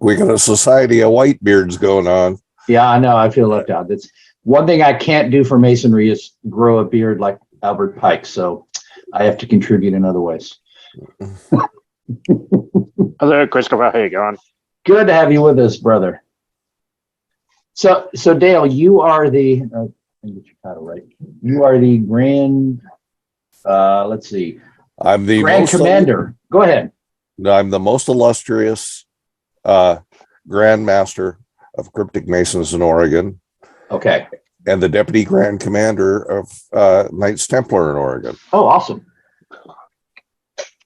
We got a society of white beards going on. Yeah, I know. I feel left out. That's one thing I can't do for masonry is grow a beard like Albert Pike. So I have to contribute in other ways. Hello, Christopher. How you going? Good to have you with us, brother. So Dale, you are the, let me get your title right. You are the grand, let's see. I'm the Grand Commander. Go ahead. I'm the most illustrious Grand Master of Cryptic Masons in Oregon. Okay. And the Deputy Grand Commander of Knights Templar in Oregon. Oh, awesome.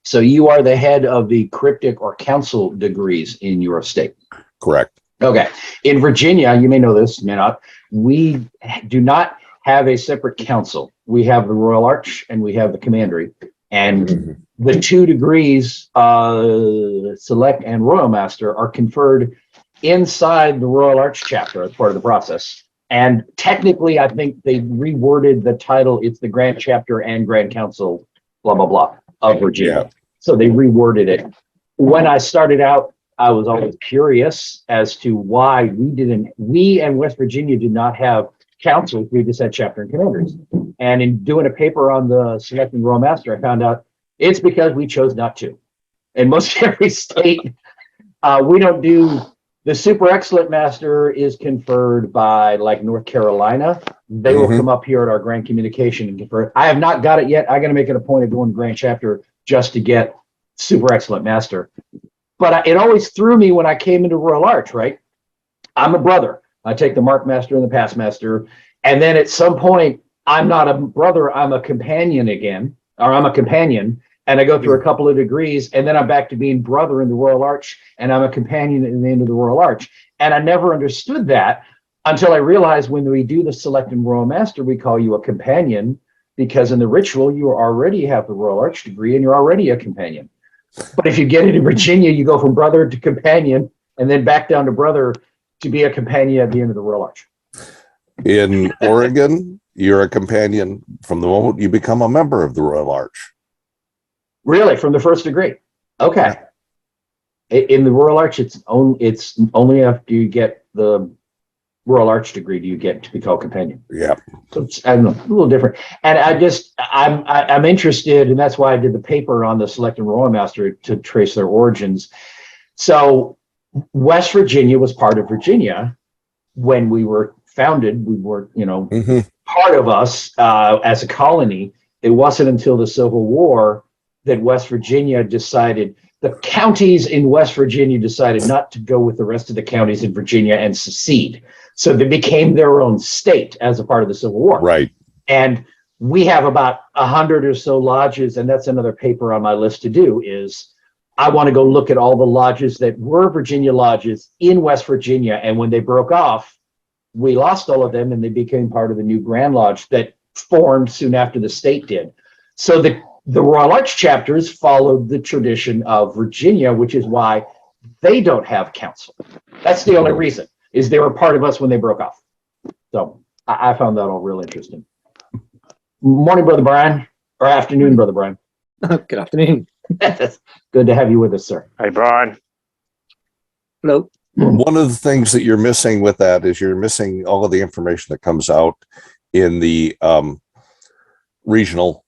So you are the head of the cryptic or council degrees in your state. Correct. Okay. In Virginia, you may know this, may not, we do not have a separate council. We have the Royal Arch and we have the Commandery. And the two degrees, Select and Royal Master, are conferred inside the Royal Arch chapter as part of the process. And technically, I think they reworded the title. It's the Grand Chapter and Grand Council, blah, blah, blah, of Virginia. Yeah. So they reworded it. When I started out, I was always curious as to why we and West Virginia did not have councils. We just had chapter and commanders. And in doing a paper on the Select and Royal Master, I found out it's because we chose not to. In most every state, we don't do. The Super Excellent Master is conferred by like North Carolina. They will come up here at our Grand Communication and confer. I have not got it yet. I got to make it a point of going to Grand Chapter just to get Super Excellent Master. But it always threw me when I came into Royal Arch, right? I'm a brother. I take the Mark Master and the Past Master. And then at some point, I'm not a brother, I'm a companion again, or I'm a companion. And I go through a couple of degrees, and then I'm back to being brother in the Royal Arch, and I'm a companion at the end of the Royal Arch. And I never understood that until I realized when we do the Select and Royal Master, we call you a companion, because in the ritual, you already have the Royal Arch degree, and you're already a companion. But if you get it in Virginia, you go from brother to companion, and then back down to brother to be a companion at the end of the Royal Arch. In Oregon, you're a companion from the moment you become a member of the Royal Arch. Really, from the first degree? Okay. In the Royal Arch, it's only after you get the Royal Arch degree do you get to be called companion. Yeah. So it's, I don't know, a little different. And I'm interested, and that's why I did the paper on the Select and Royal Master to trace their origins. So West Virginia was part of Virginia when we were founded. We were, part of us as a colony. It wasn't until the Civil War that West Virginia decided, the counties in West Virginia decided not to go with the rest of the counties in Virginia and secede. So they became their own state as a part of the Civil War. Right. And we have about 100 or so lodges, and that's another paper on my list to do, is I want to go look at all the lodges that were Virginia lodges in West Virginia. And when they broke off, we lost all of them, and they became part of the new Grand Lodge that formed soon after the state did. So the Royal Arch chapters followed the tradition of Virginia, which is why they don't have council. That's the only reason, is they were part of us when they broke off. So I found that all real interesting. Morning, Brother Brian, or afternoon, Brother Brian. Good afternoon. Good to have you with us, sir. Hey, Brian. Hello. One of the things that you're missing with that is you're missing all of the information that comes out in the regional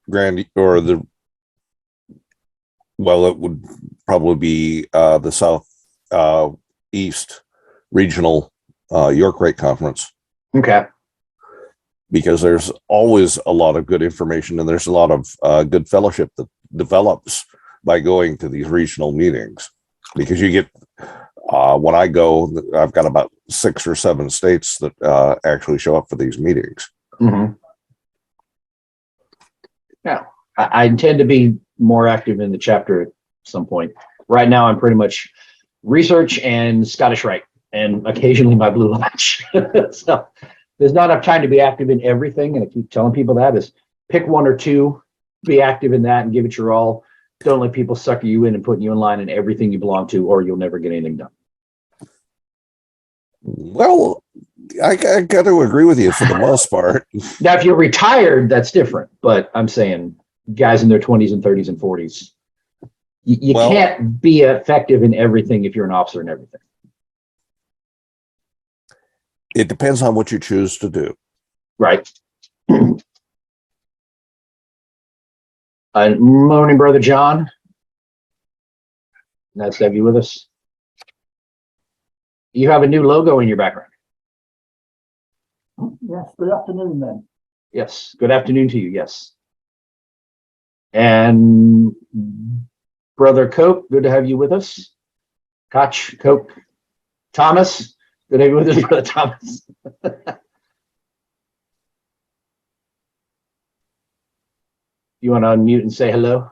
grand, or the, well, it would probably be the South East Regional York Rate Conference. Okay. Because there's always a lot of good information, and there's a lot of good fellowship that develops by going to these regional meetings. Because you get, when I go, I've got about 6 or 7 states that actually show up for these meetings. Mm-hmm. Yeah, I intend to be more active in the chapter at some point. Right now, I'm pretty much research and Scottish Rite, and occasionally my Blue Lodge. So there's not enough time to be active in everything, and I keep telling people that is pick 1 or 2, be active in that, and give it your all. Don't let people sucker you in and put you in line in everything you belong to, or you'll never get anything done. Well, I got to agree with you for the most part. Now, if you're retired, that's different. But I'm saying guys in their 20s and 30s and 40s, You Well- can't be effective in everything if you're an officer in everything. It depends on what you choose to do. Right. Morning, Brother John. Nice to have you with us. You have a new logo in your background. Yes, good afternoon then. Yes. Good afternoon to you. Yes. And Brother Coke, good to have you with us. Koch, Coke, Thomas, good to have you with us, Brother Thomas. You want to unmute and say hello?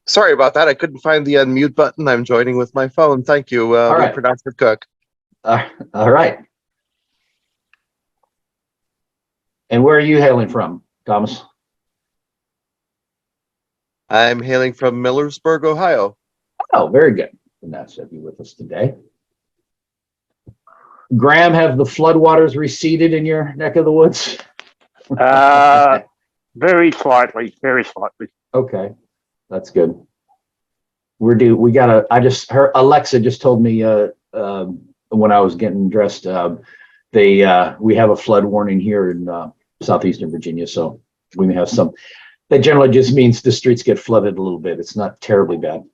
Sorry about that. I couldn't find the unmute button. I'm joining with my phone. Thank you. All right. We pronounce it Cook. All right. And where are you hailing from, Thomas? I'm hailing from Millersburg, Ohio. Oh, very good. Nice to have you with us today. Graham, have the floodwaters receded in your neck of the woods? Very slightly, very slightly. Okay, that's good. We gotta, I just heard, Alexa just told me, when I was getting dressed, we have a flood warning here in, southeastern Virginia, so we may have some. That generally just means the streets get flooded a little bit. It's not terribly bad.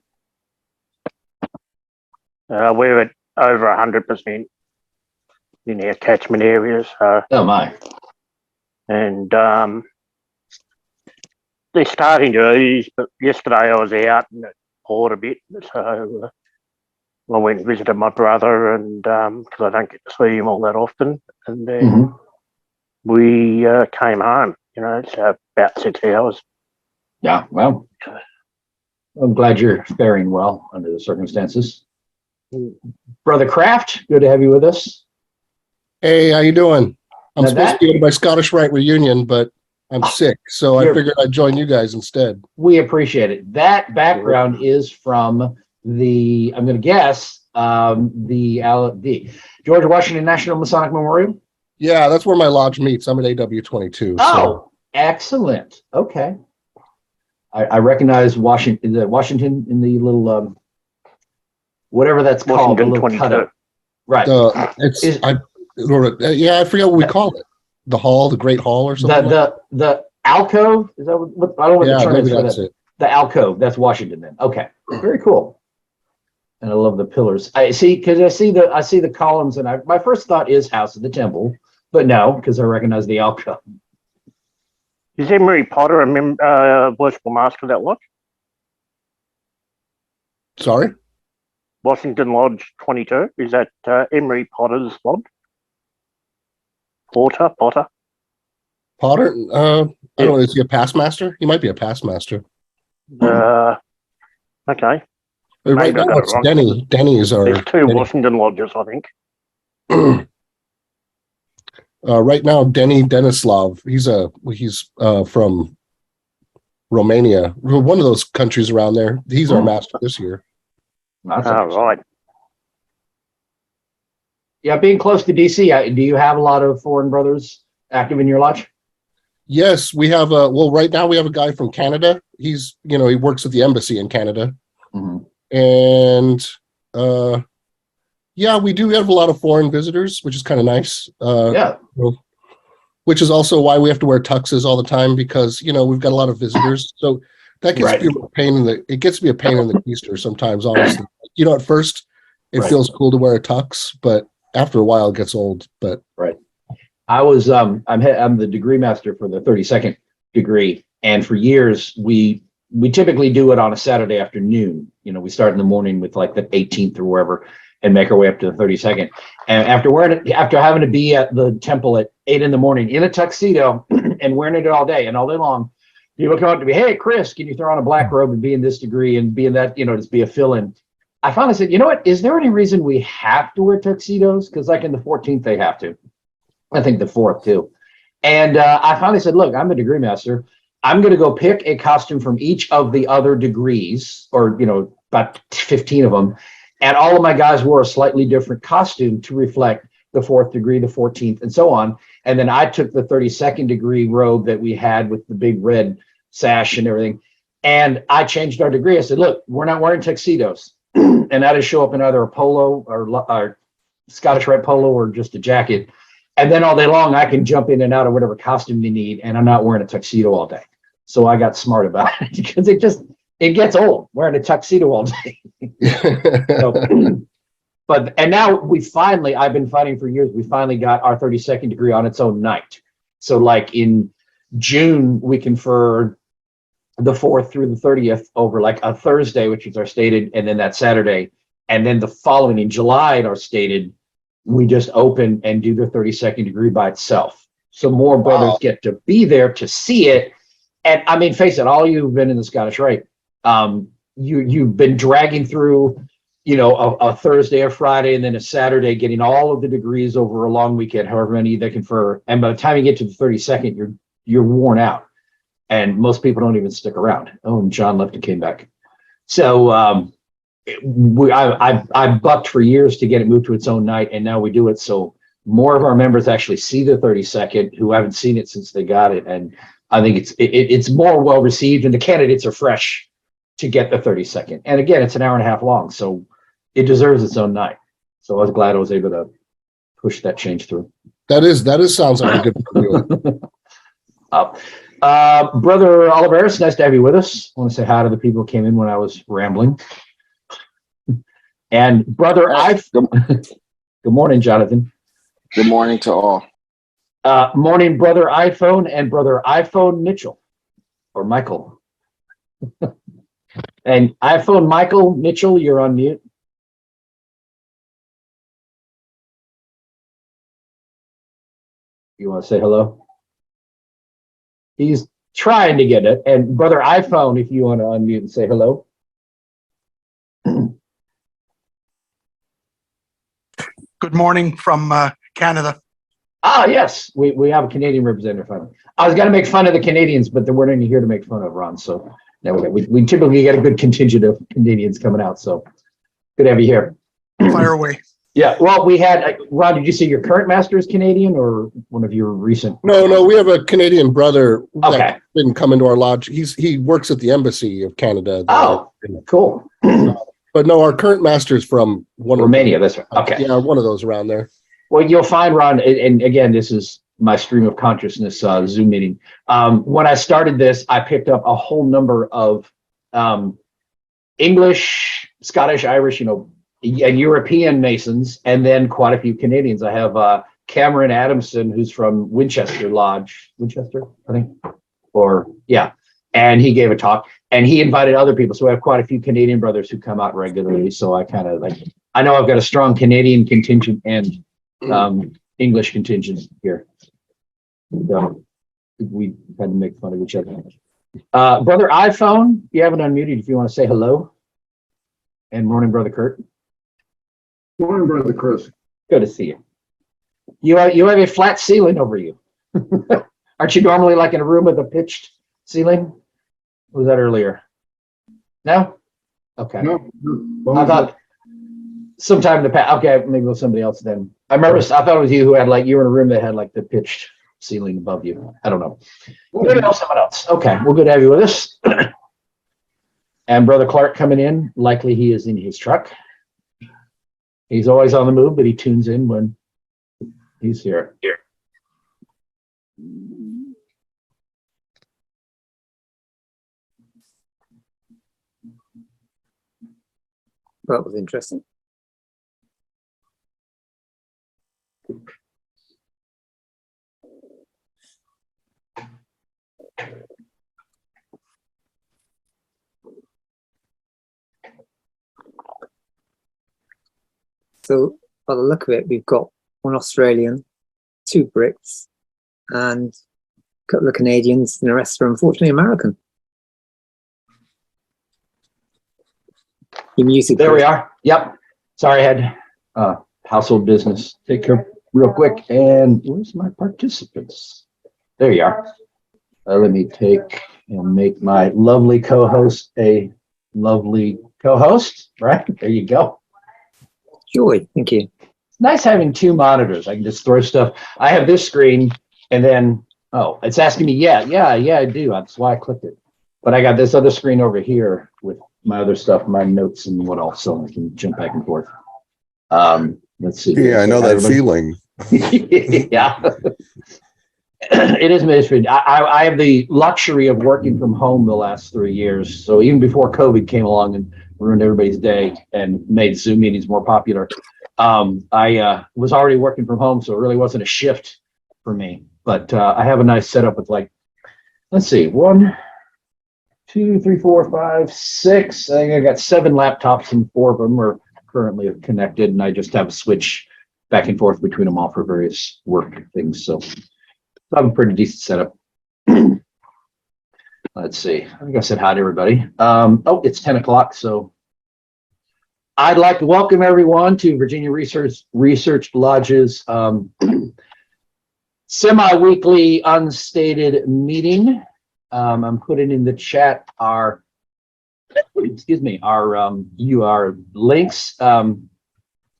We're at over 100% in our catchment areas. Oh my, And they're starting to ease, but yesterday I was out and it poured a bit. So I went and visited my brother, and because I don't get to see him all that often. And then Mhm. we came home, it's about 6 hours. Yeah, well, I'm glad you're faring well under the circumstances. Brother Kraft, good to have you with us. Hey, how you doing? I'm Now supposed that- to be at my Scottish Rite reunion, but I'm sick, so I You're- figured I'd join you guys instead. We appreciate it. That background is from the, I'm going to guess, the George Washington National Masonic Memorial. Yeah, that's where my lodge meets. I'm at AW22. Oh, excellent. Okay. I recognize Washington in the little, whatever that's called, the Washington little 22. cutout. Right. It's Is- I forget what we call it. The hall, the Great Hall, or something. The alcove, is that what, I don't know what the yeah, term maybe is for that's that. it. The alcove, that's Washington then. Okay, very cool. And I love the pillars. I see, because I see the columns, and my first thought is House of the Temple, but no, because I recognize the alcove. Is Emery Potter a worshipful master of that lodge? Sorry, Washington Lodge 22? Is that Emery Potter's lodge? Potter? Potter. I don't know. Is he a past master? He might be a past master. Okay. Right Maybe I now got it it's wrong. Denny. Denny is our. There's two Washington lodges, I think. Right now, Denny Denislav. He's from Romania, one of those countries around there. He's our master this year. That's Oh, interesting. right. Yeah, being close to DC, do you have a lot of foreign brothers active in your lodge? Yes, we have right now we have a guy from Canada. He's, he works at the embassy in Canada. Mhm. And yeah, we do have a lot of foreign visitors, which is kind of nice. Yeah. Which is also why we have to wear tuxes all the time, because we've got a lot of visitors. So that gets Right. to be a pain in the keister sometimes, honestly. At first it Right. feels cool to wear a tux, but after a while it gets old. But I was I'm the degree master for the 32nd degree, and for years we typically do it on a Saturday afternoon. We start in the morning with like the 18th or wherever, and make our way up to the 32nd. And after having to be at the temple at 8 in the morning in a tuxedo and wearing it all day long, people come up to me, "Hey, Chris, can you throw on a black robe and be in this degree and be in that, just be a fill-in?" I finally said, you know what? Is there any reason we have to wear tuxedos? Because like in the 14th, they have to. I think the 4th too. And I finally said, look, I'm a degree master. I'm going to go pick a costume from each of the other degrees, or, about 15 of them. And all of my guys wore a slightly different costume to reflect the 4th degree, the 14th, and so on. And then I took the 32nd degree robe that we had with the big red sash and everything. And I changed our degree. I said, look, we're not wearing tuxedos. And I just show up in either a polo or Scottish Rite polo or just a jacket. And then all day long, I can jump in and out of whatever costume you need. And I'm not wearing a tuxedo all day. So I got smart about it because it gets old wearing a tuxedo all day. So, and now I've been fighting for years. We finally got our 32nd degree on its own night. So like in June, we confer the 4th through the 30th over like a Thursday, which is our stated, and then that Saturday. And then the following in July at our stated, we just open and do the 32nd degree by itself. So more brothers get to be there to see it. And I mean, face it, all you've been in the Scottish Rite, you've been dragging through, a Thursday or Friday and then a Saturday, getting all of the degrees over a long weekend, however many they confer. And by the time you get to the 32nd, you're worn out. And most people don't even stick around. Oh, and John left and came back. So I bucked for years to get it moved to its own night, and now we do it. So more of our members actually see the 32nd who haven't seen it since they got it. And I think it's more well received, and the candidates are fresh to get the 32nd. And again, it's an hour and a half long, so it deserves its own night. So I was glad I was able to push that change through. That sounds like a good deal. Brother Oliveris, nice to have you with us. I want to say hi to the people who came in when I was rambling. And Brother Good morning, Jonathan. Good morning to all. Morning, Brother iPhone and Brother iPhone Mitchell or Michael. And iPhone Michael Mitchell, you're on mute. You want to say hello? He's trying to get it. And Brother iPhone, if you want to unmute and say hello. Good morning from Canada. Ah, yes, we have a Canadian representative finally. I was going to make fun of the Canadians, but there weren't any here to make fun of, Ron. So now we typically get a good contingent of Canadians coming out. So good to have you here. Fire away. Yeah, well, we had, Ron, did you say your current master is Canadian or one of your recent? No, we have a Canadian brother Okay. that's been coming to our lodge. He works at the Embassy of Canada. Oh, cool. But no, our current master's from Romania, that's right. Okay. Yeah, one of those around there. Well, you'll find, Ron, and again, this is my stream of consciousness Zoom meeting. When I started this, I picked up a whole number of English, Scottish, Irish, and European Masons, and then quite a few Canadians. I have Cameron Adamson, who's from Winchester Lodge, I think, and he gave a talk, and he invited other people. So we have quite a few Canadian brothers who come out regularly. So I kind of I know I've got a strong Canadian contingent and English contingent here. So we had to make fun of each other. Brother iPhone, you haven't unmuted if you want to say hello. And morning, Brother Kurt. Morning, Brother Chris. Good to see you. You have a flat ceiling over you. Aren't you normally like in a room with a pitched ceiling? Or was that earlier? No? Okay. No. I thought sometime in the past. Okay, maybe it was somebody else then. I thought it was you who had you were in a room that had the pitched ceiling above you. I don't know. Maybe it was someone else. Okay, well, good to have you with us. And Brother Clark coming in. Likely he is in his truck. He's always on the move, but he tunes in when he's here. That was interesting. So by the look of it, we've got one Australian, 2 Brits, and a couple of Canadians, and the rest are unfortunately American. Your music. There we are. Yep. Sorry, I had household business. Take care real quick. And where's my participants? There you are. Let me take and make my lovely co-host a lovely co-host. Right? There you go. Joy. Thank you. It's nice having 2 monitors. I can just throw stuff. I have this screen and then, it's asking me, yeah, I do. That's why I clicked it. But I got this other screen over here with my other stuff, my notes and what else, so I can jump back and forth. Let's see. Yeah, I know that feeling. Yeah. It is ministry. I have the luxury of working from home the last 3 years. So even before COVID came along and ruined everybody's day and made Zoom meetings more popular, I was already working from home, so it really wasn't a shift for me. But I have a nice setup with, like, let's see, 1, 2, 3, 4, 5, 6. I think I got 7 laptops and 4 of them are currently connected, and I just have a switch back and forth between them all for various work things. So I have a pretty decent setup. Let's see. I think I said hi to everybody. Oh, it's 10 o'clock, so I'd like to welcome everyone to Virginia Research Lodge's semi-weekly unstated meeting. I'm putting in the chat our UR links.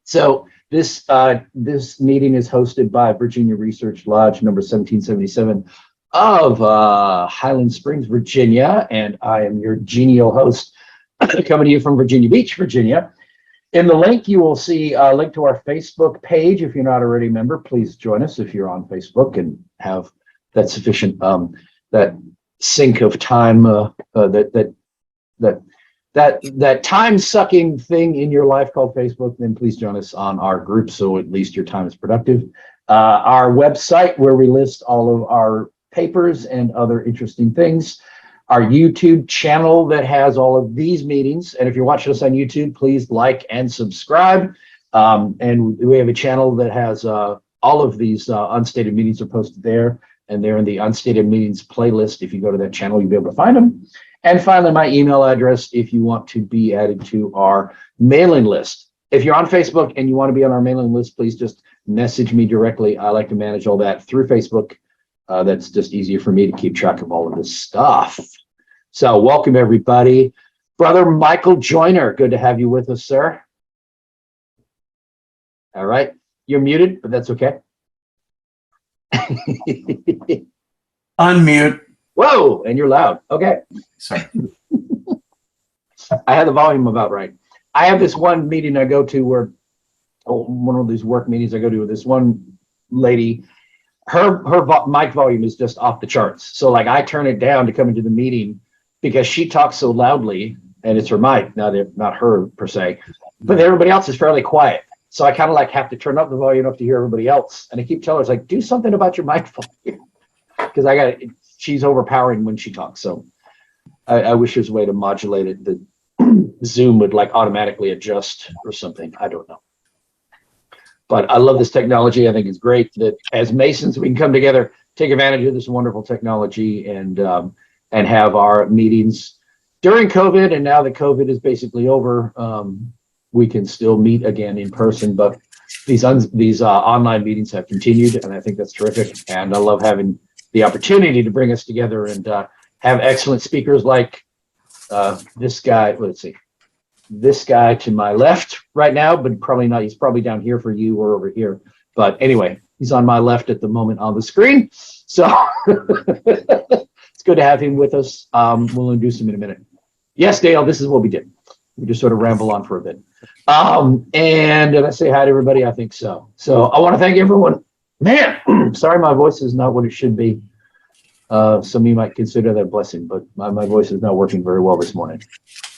So this meeting is hosted by Virginia Research Lodge number 1777 of Highland Springs, Virginia, and I am your genial host coming to you from Virginia Beach, Virginia. In the link, you will see a link to our Facebook page. If you're not already a member, please join us if you're on Facebook and have that sufficient that sync of time that time-sucking thing in your life called Facebook. Then please join us on our group, so at least your time is productive. Our website, where we list all of our papers and other interesting things. Our YouTube channel that has all of these meetings. And if you're watching us on YouTube, please like and subscribe. And we have a channel that has all of these unstated meetings are posted there, and they're in the unstated meetings playlist. If you go to that channel, you'll be able to find them. And finally, my email address if you want to be added to our mailing list. If you're on Facebook and you want to be on our mailing list, please just message me directly. I like to manage all that through Facebook. That's just easier for me to keep track of all of this stuff. So welcome, everybody. Brother Michael Joyner, good to have you with us, sir. All right. You're muted, but that's okay. Unmute. Whoa, and you're loud. Okay. Sorry. I had the volume about right. I have this one meeting I go to where, one of these work meetings I go to with this one lady, her mic volume is just off the charts. So like I turn it down to come into the meeting because she talks so loudly, and it's her mic, not her per se, but everybody else is fairly quiet. So I kind of like have to turn up the volume enough to hear everybody else. And I keep telling her, it's like, do something about your mic volume. Because she's overpowering when she talks. So I wish there's a way to modulate it that Zoom would like automatically adjust or something. I don't know. But I love this technology. I think it's great that as Masons, we can come together, take advantage of this wonderful technology and have our meetings during COVID. And now that COVID is basically over, we can still meet again in person. But these online meetings have continued, and I think that's terrific. And I love having the opportunity to bring us together and have excellent speakers like this guy. Let's see, this guy to my left right now, but probably not. He's probably down here for you or over here. But anyway, he's on my left at the moment on the screen. So it's good to have him with us. We'll introduce him in a minute. Yes, Dale, this is what we did. We just sort of ramble on for a bit. And did I say hi to everybody? I think so. So I want to thank everyone. Man, sorry, my voice is not what it should be. Some of you might consider that a blessing, but my voice is not working very well this morning.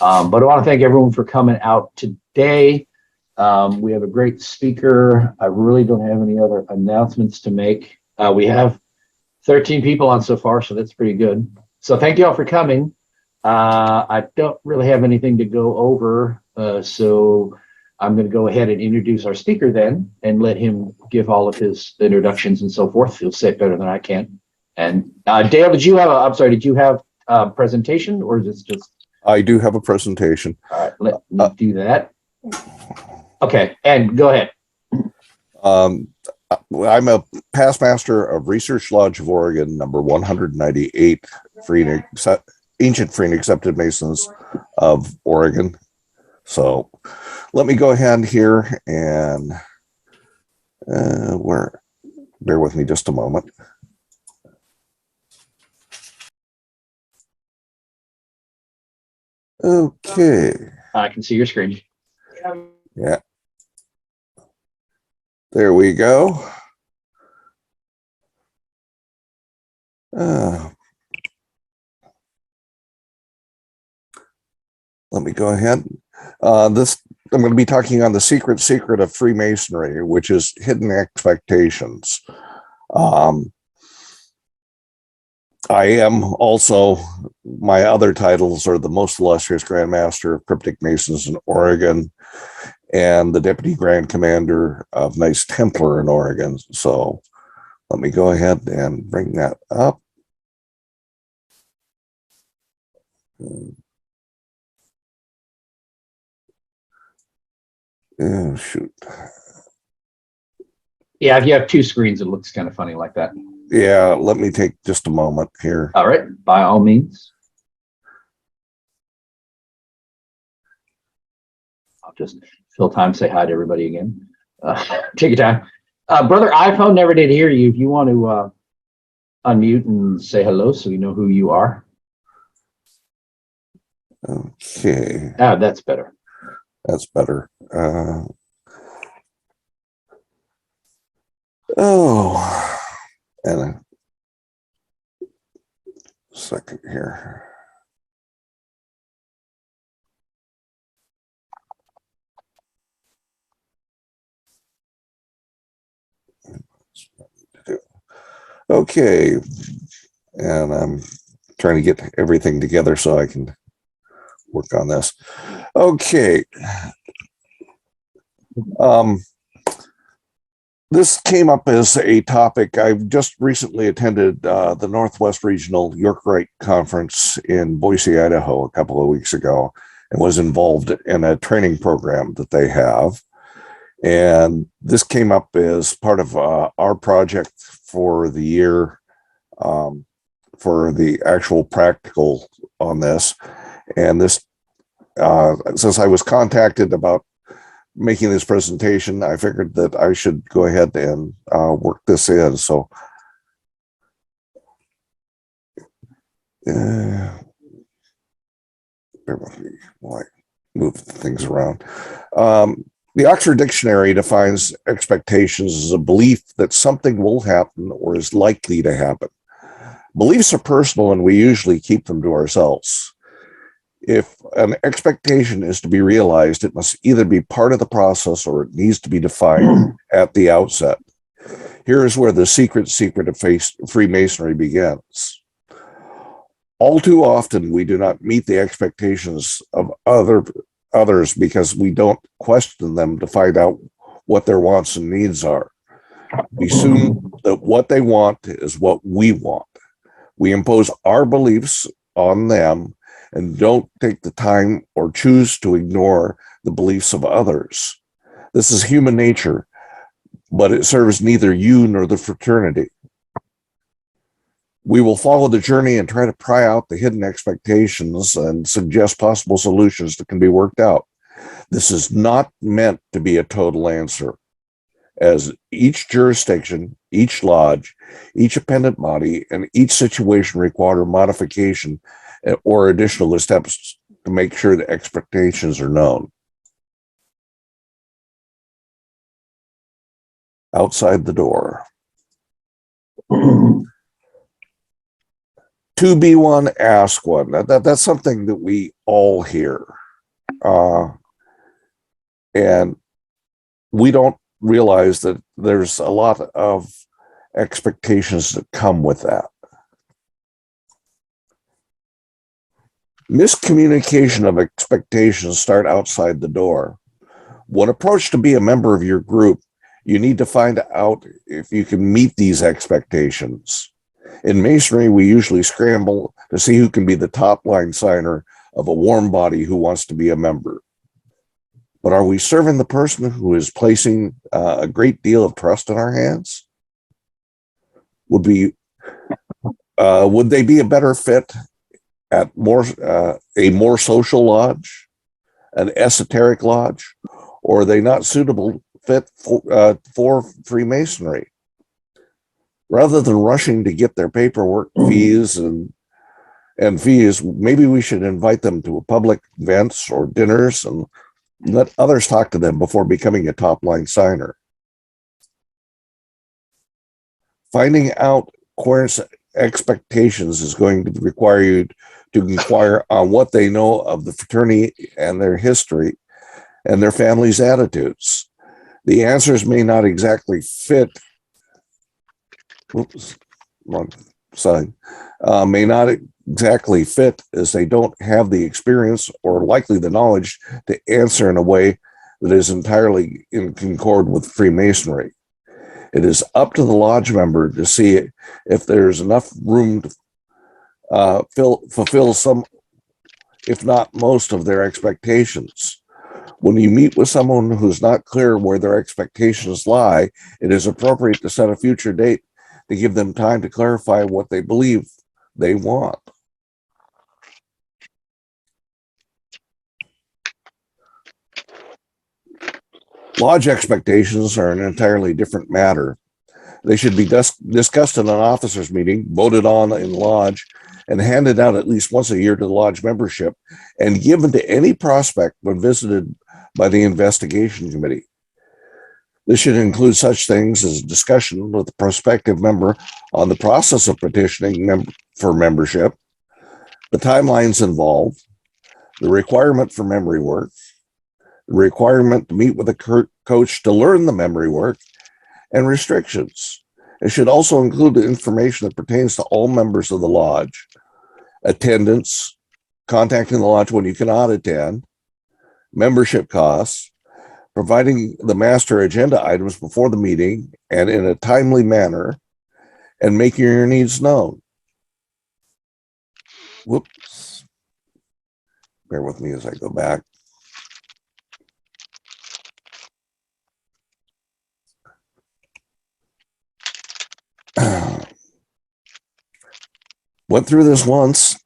But I want to thank everyone for coming out today. We have a great speaker. I really don't have any other announcements to make. We have 13 people on so far, so that's pretty good. So thank you all for coming. I don't really have anything to go over, so I'm going to go ahead and introduce our speaker then and let him give all of his introductions and so forth. He'll say it better than I can. And Dale, did you have a presentation, or is this just? I do have a presentation. All right, let me do that. Okay, and go ahead. I'm a past master of Research Lodge of Oregon, number 198, Ancient Free and Accepted Masons of Oregon. So let me go ahead here and bear with me just a moment. Okay. I can see your screen. Yeah. There we go. Let me go ahead. This I'm going to be talking on the secret of Freemasonry, which is hidden expectations. I am also, my other titles are the most illustrious Grand Master of Cryptic Masons in Oregon and the Deputy Grand Commander of Knights Templar in Oregon. So let me go ahead and bring that up. Oh, shoot. Yeah, if you have two screens, it looks kind of funny like that. Yeah, let me take just a moment here. All right, by all means. I'll just fill time, say hi to everybody again. Take your time. Brother iPhone never did hear you. If you want to unmute and say hello so we know who you are. Okay. Ah, that's better. That's better. Oh, and a second here. Okay, and I'm trying to get everything together so I can work on this. Okay. This came up as a topic. I've just recently attended the Northwest Regional York-Rite Conference in Boise, Idaho, a couple of weeks ago, and was involved in a training program that they have. And this came up as part of our project for the year, for the actual practical on this. And this, since I was contacted about making this presentation, I figured that I should go ahead and work this in. So bear with me while I move things around. The Oxford Dictionary defines expectations as a belief that something will happen or is likely to happen. Beliefs are personal and we usually keep them to ourselves. If an expectation is to be realized, it must either be part of the process or it needs to be defined at the outset. Here is where the secret of Freemasonry begins. All too often, we do not meet the expectations of others because we don't question them to find out what their wants and needs are. We assume that what they want is what we want. We impose our beliefs on them and don't take the time or choose to ignore the beliefs of others. This is human nature, but it serves neither you nor the fraternity. We will follow the journey and try to pry out the hidden expectations and suggest possible solutions that can be worked out. This is not meant to be a total answer, as each jurisdiction, each lodge, each appendant body, and each situation require modification or additional steps to make sure the expectations are known. Outside the door. To be one, ask one. That's something that we all hear. And we don't realize that there's a lot of expectations that come with that. Miscommunication of expectations start outside the door. When approached to be a member of your group, you need to find out if you can meet these expectations. In Masonry, we usually scramble to see who can be the top line signer of a warm body who wants to be a member. But are we serving the person who is placing a great deal of trust in our hands? Would they be a better fit at a more social lodge, an esoteric lodge, or are they not suitable fit for Freemasonry? Rather than rushing to get their paperwork, fees, and and fees, maybe we should invite them to public events or dinners and let others talk to them before becoming a top line signer. Finding out querent's expectations is going to require you to inquire on what they know of the fraternity and their history and their family's attitudes. The answers may not exactly fit. Oops, wrong side. May not exactly fit, as they don't have the experience or likely the knowledge to answer in a way that is entirely in concord with Freemasonry. It is up to the lodge member to see if there's enough room to fulfill some, if not most, of their expectations. When you meet with someone who's not clear where their expectations lie, it is appropriate to set a future date to give them time to clarify what they believe they want. Lodge expectations are an entirely different matter. They should be discussed in an officers' meeting, voted on in lodge, and handed out at least once a year to the lodge membership and given to any prospect when visited by the investigation committee. This should include such things as discussion with the prospective member on the process of petitioning for membership, the timelines involved, the requirement for memory work, the requirement to meet with a coach to learn the memory work, and restrictions. It should also include the information that pertains to all members of the lodge, attendance, contacting the lodge when you cannot attend, membership costs, providing the master agenda items before the meeting and in a timely manner, and making your needs known. Whoops. Bear with me as I go back. Went through this once.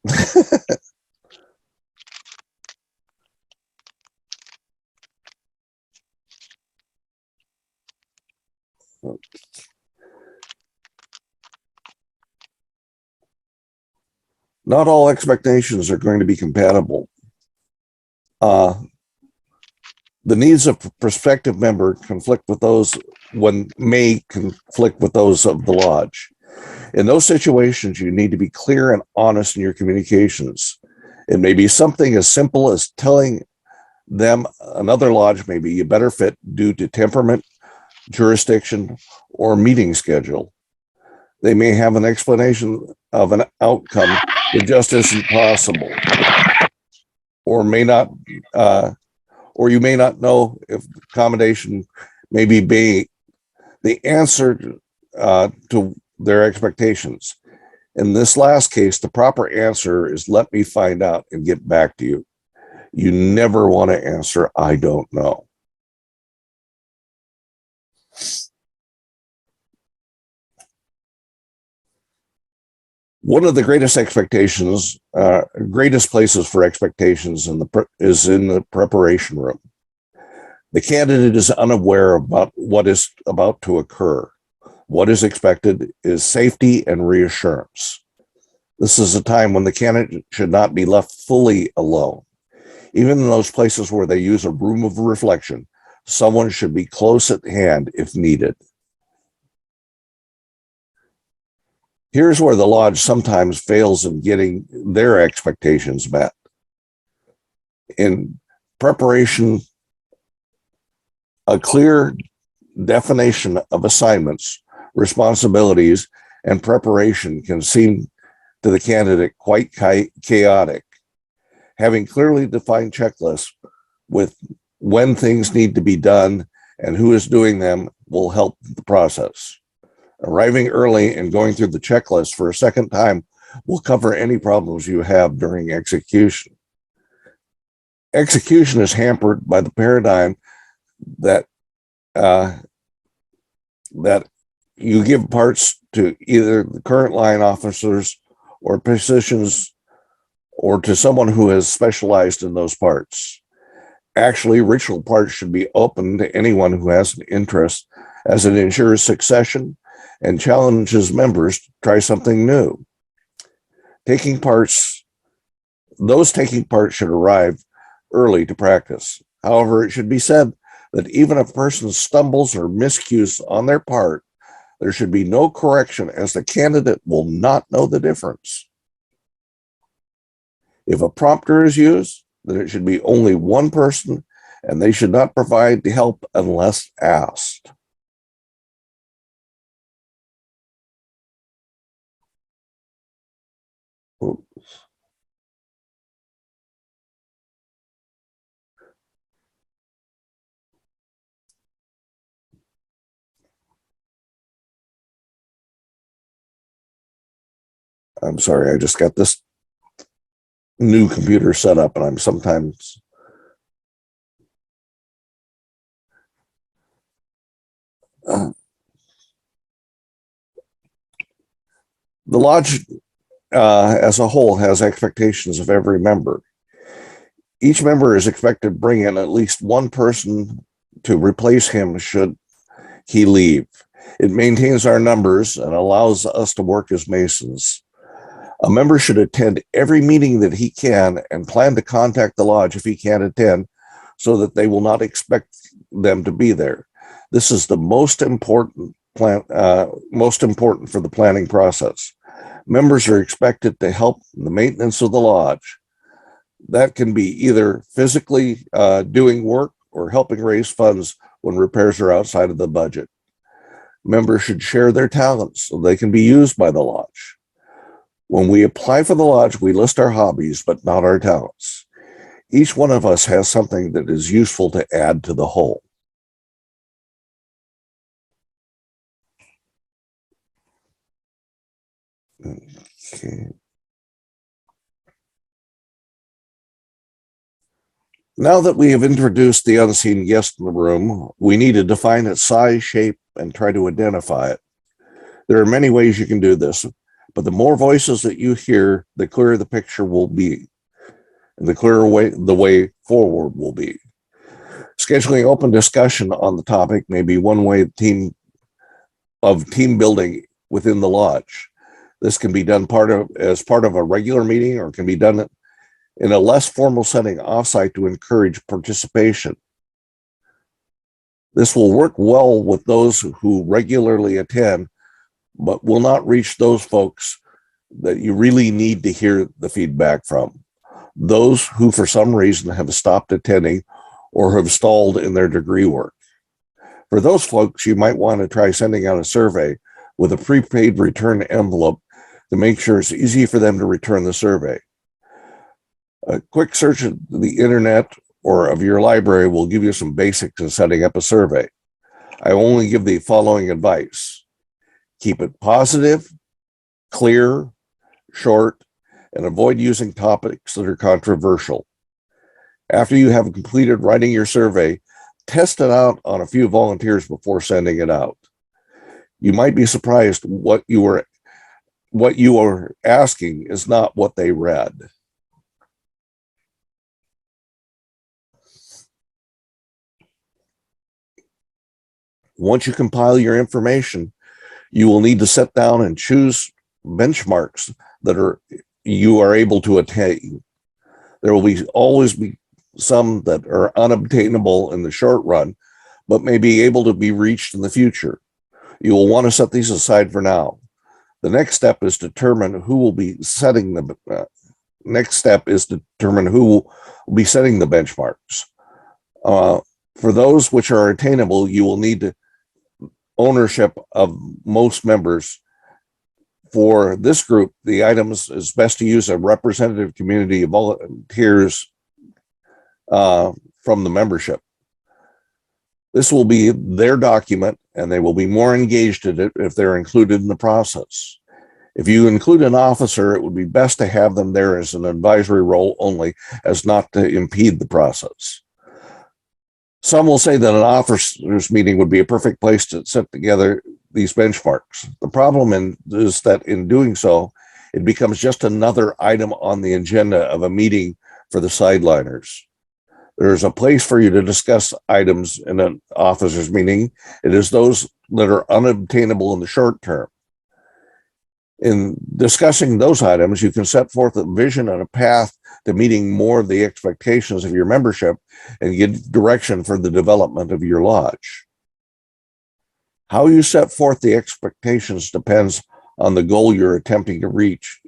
Not all expectations are going to be compatible. The needs of a prospective member conflict with those of the lodge. In those situations, you need to be clear and honest in your communications. It may be something as simple as telling them another lodge may be a better fit due to temperament, jurisdiction, or meeting schedule. They may have an explanation of an outcome that just isn't possible, or may not, or you may not know if accommodation may be the answer to their expectations. In this last case, the proper answer is let me find out and get back to you. You never want to answer, I don't know. One of the greatest expectations, greatest places for expectations is in the preparation room. The candidate is unaware about what is about to occur. What is expected is safety and reassurance. This is a time when the candidate should not be left fully alone. Even in those places where they use a room of reflection, someone should be close at hand if needed. Here's where the lodge sometimes fails in getting their expectations met. In preparation, a clear definition of assignments, responsibilities, and preparation can seem to the candidate quite chaotic. Having clearly defined checklists with when things need to be done and who is doing them will help the process. Arriving early and going through the checklist for a second time will cover any problems you have during execution. Execution is hampered by the paradigm that you give parts to either the current line officers or positions or to someone who has specialized in those parts. Actually, ritual parts should be open to anyone who has an interest, as it ensures succession and challenges members to try something new. Taking parts those taking part should arrive early to practice. However, it should be said that even if a person stumbles or miscues on their part, there should be no correction, as the candidate will not know the difference. If a prompter is used, then it should be only one person, and they should not provide the help unless asked. Oops. I'm sorry, I just got this new computer set up, and I'm sometimes the lodge as a whole has expectations of every member. Each member is expected to bring in at least one person to replace him should he leave. It maintains our numbers and allows us to work as Masons. A member should attend every meeting that he can and plan to contact the lodge if he can't attend, so that they will not expect them to be there. This is the most important for the planning process. Members are expected to help in the maintenance of the lodge. That can be either physically doing work or helping raise funds when repairs are outside of the budget. Members should share their talents so they can be used by the lodge. When we apply for the lodge, we list our hobbies, but not our talents. Each one of us has something that is useful to add to the whole. Okay. Now that we have introduced the unseen guest in the room, we need to define its size, shape, and try to identify it. There are many ways you can do this, but the more voices that you hear, the clearer the picture will be, and the clearer the way forward will be. Scheduling open discussion on the topic may be one way team building within the lodge. This can be done as part of a regular meeting, or can be done in a less formal setting offsite to encourage participation. This will work well with those who regularly attend, but will not reach those folks that you really need to hear the feedback from. Those who for some reason have stopped attending or have stalled in their degree work. For those folks, you might want to try sending out a survey with a prepaid return envelope to make sure it's easy for them to return the survey. A quick search of the internet or of your library will give you some basics in setting up a survey. I only give the following advice. Keep it positive, clear, short, and avoid using topics that are controversial. After you have completed writing your survey, test it out on a few volunteers before sending it out. You might be surprised what you are asking is not what they read. Once you compile your information, you will need to sit down and choose benchmarks that you are able to attain. There will always be some that are unobtainable in the short run, but may be able to be reached in the future. You will want to set these aside for now. The next step is to determine who will be setting the benchmarks. For those which are attainable, you will need ownership of most members. For this group, the items is best to use a representative community of volunteers from the membership. This will be their document, and they will be more engaged in it if they're included in the process. If you include an officer, it would be best to have them there as an advisory role only, as not to impede the process. Some will say that an officers meeting would be a perfect place to set together these benchmarks. The problem is that in doing so, it becomes just another item on the agenda of a meeting for the sideliners. There's a place for you to discuss items in an officers meeting. It is those that are unobtainable in the short term. In discussing those items, you can set forth a vision and a path to meeting more of the expectations of your membership and give direction for the development of your lodge. How you set forth the expectations depends on the goal you're attempting to reach.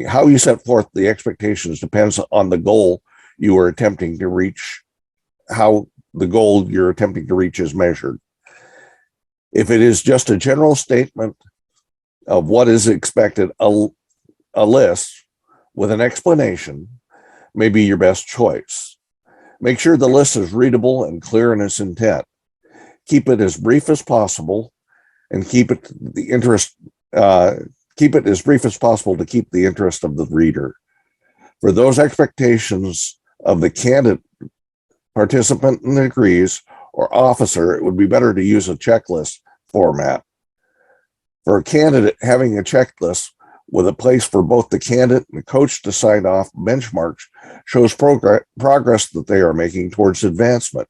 How you set forth the expectations depends on the goal you are attempting to reach, how the goal you're attempting to reach is measured. If it is just a general statement of what is expected, a list with an explanation may be your best choice. Make sure the list is readable and clear in its intent. Keep it as brief as possible and keep it as brief as possible to keep the interest of the reader. For those expectations of the candidate, participant in the degrees, or officer, it would be better to use a checklist format. For a candidate, having a checklist with a place for both the candidate and the coach to sign off benchmarks shows progress that they are making towards advancement.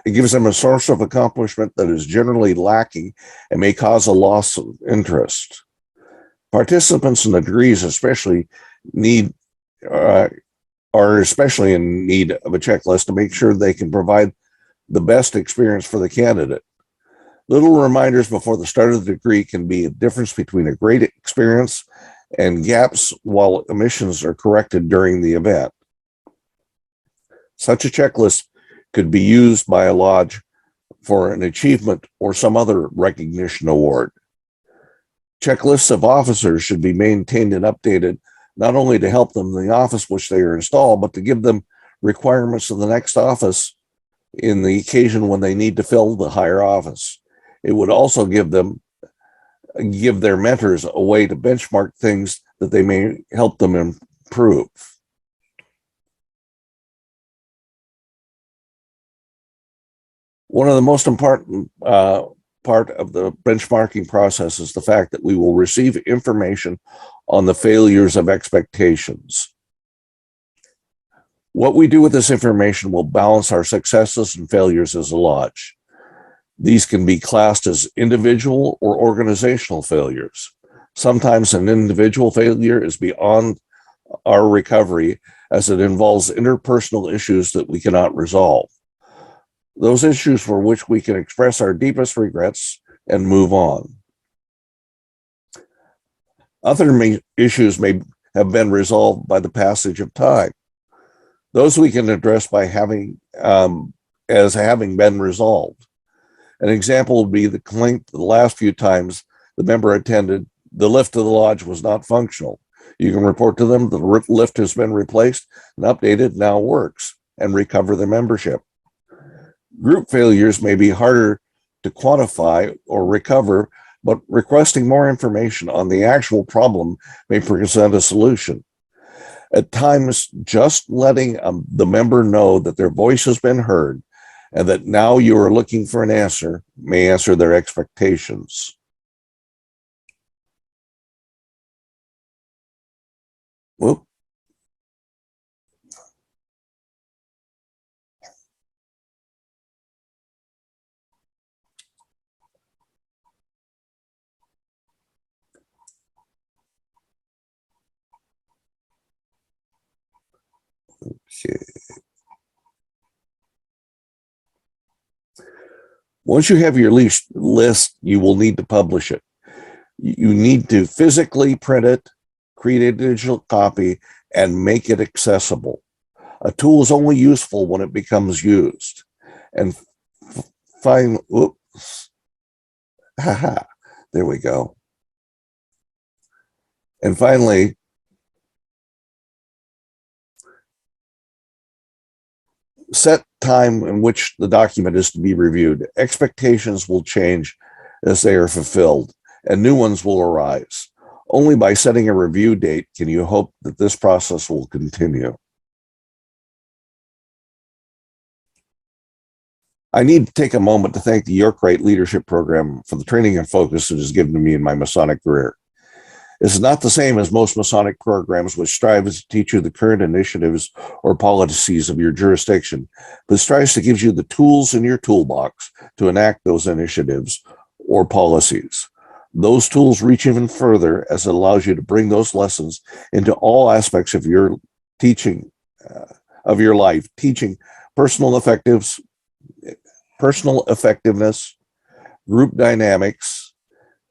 It gives them a source of accomplishment that is generally lacking and may cause a loss of interest. Participants in the degrees are especially in need of a checklist to make sure they can provide the best experience for the candidate. Little reminders before the start of the degree can be a difference between a great experience and gaps while omissions are corrected during the event. Such a checklist could be used by a lodge for an achievement or some other recognition award. Checklists of officers should be maintained and updated, not only to help them in the office which they are installed, but to give them requirements of the next office in the occasion when they need to fill the higher office. It would also give their mentors a way to benchmark things that they may help them improve. One of the most important part of the benchmarking process is the fact that we will receive information on the failures of expectations. What we do with this information will balance our successes and failures as a lodge. These can be classed as individual or organizational failures. Sometimes an individual failure is beyond our recovery as it involves interpersonal issues that we cannot resolve. Those issues for which we can express our deepest regrets and move on. Other issues may have been resolved by the passage of time. Those we can address by having been resolved. An example would be the complaint the last few times the member attended, the lift to the lodge was not functional. You can report to them the lift has been replaced and updated, now works, and recover the membership. Group failures may be harder to quantify or recover, but requesting more information on the actual problem may present a solution. At times, just letting the member know that their voice has been heard and that now you are looking for an answer may answer their expectations. Whoop. Okay. Once you have your list, you will need to publish it. You need to physically print it, create a digital copy, and make it accessible. A tool is only useful when it becomes used. And there we go. And finally, set time in which the document is to be reviewed. Expectations will change as they are fulfilled, and new ones will arise. Only by setting a review date can you hope that this process will continue. I need to take a moment to thank the York Rite Leadership Program for the training and focus it has given to me in my Masonic career. It's not the same as most Masonic programs which strive to teach you the current initiatives or policies of your jurisdiction, but strives to give you the tools in your toolbox to enact those initiatives or policies. Those tools reach even further as it allows you to bring those lessons into all aspects of your teaching, of your life, teaching personal effectiveness, group dynamics,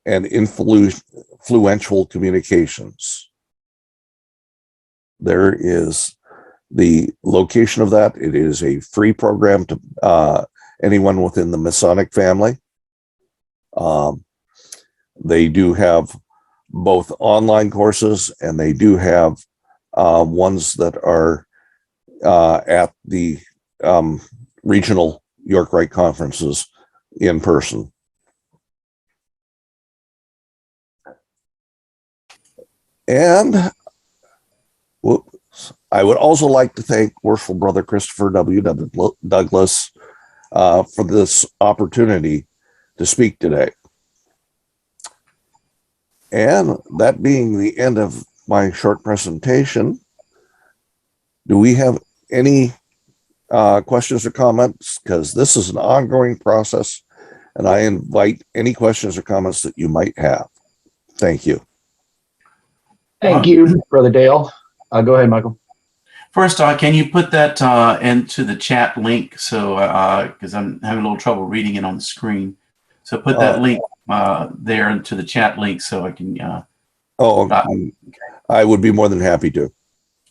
and influential communications. There is the location of that. It is a free program to anyone within the Masonic family. They do have both online courses, and they do have ones that are at the regional York Rite conferences in person. And I would also like to thank Worshipful Brother Christopher W. Douglas for this opportunity to speak today. And that being the end of my short presentation, do we have any questions or comments? Because this is an ongoing process, and I invite any questions or comments that you might have. Thank you. Thank you, Brother Dale. Go ahead, Michael. First, can you put that into the chat link? So, because I'm having a little trouble reading it on the screen. So put that link there into the chat link so I can. I would be more than happy to.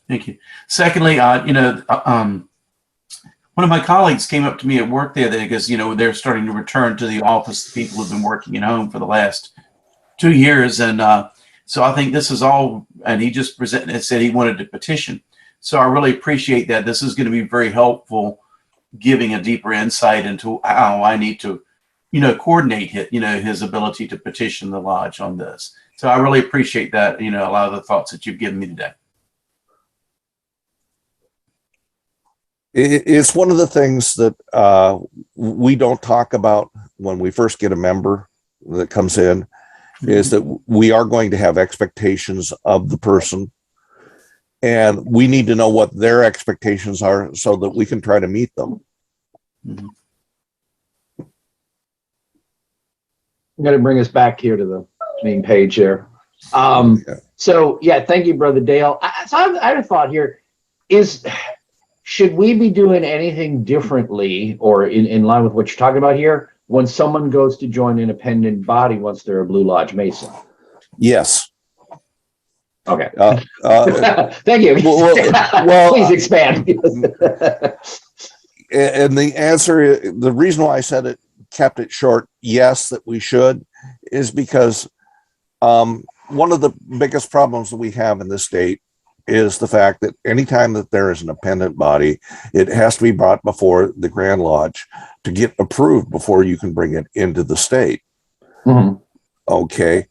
Thank you. Secondly, one of my colleagues came up to me at work the other day because, they're starting to return to the office. The people who've been working at home for the last 2 years. And so I think this is all, and he just presented and said he wanted to petition. So I really appreciate that. This is going to be very helpful, giving a deeper insight into how I need to, coordinate his ability to petition the lodge on this. So I really appreciate that, a lot of the thoughts that you've given me today. It's one of the things that we don't talk about when we first get a member that comes in, is that we are going to have expectations of the person, and we need to know what their expectations are so that we can try to meet them. I'm going to bring us back here to the main page here. So yeah, thank you, Brother Dale. I had a thought here. Should we be doing anything differently or in line with what you're talking about here when someone goes to join an independent body once they're a Blue Lodge Mason? Yes. Okay. Thank you. Please expand. And the answer, the reason why I said it, kept it short, yes, that we should, is because one of the biggest problems that we have in this state is the fact that anytime that there is an appendant body, it has to be brought before the Grand Lodge to get approved before you can bring it into the state. Mm-hmm. Okay.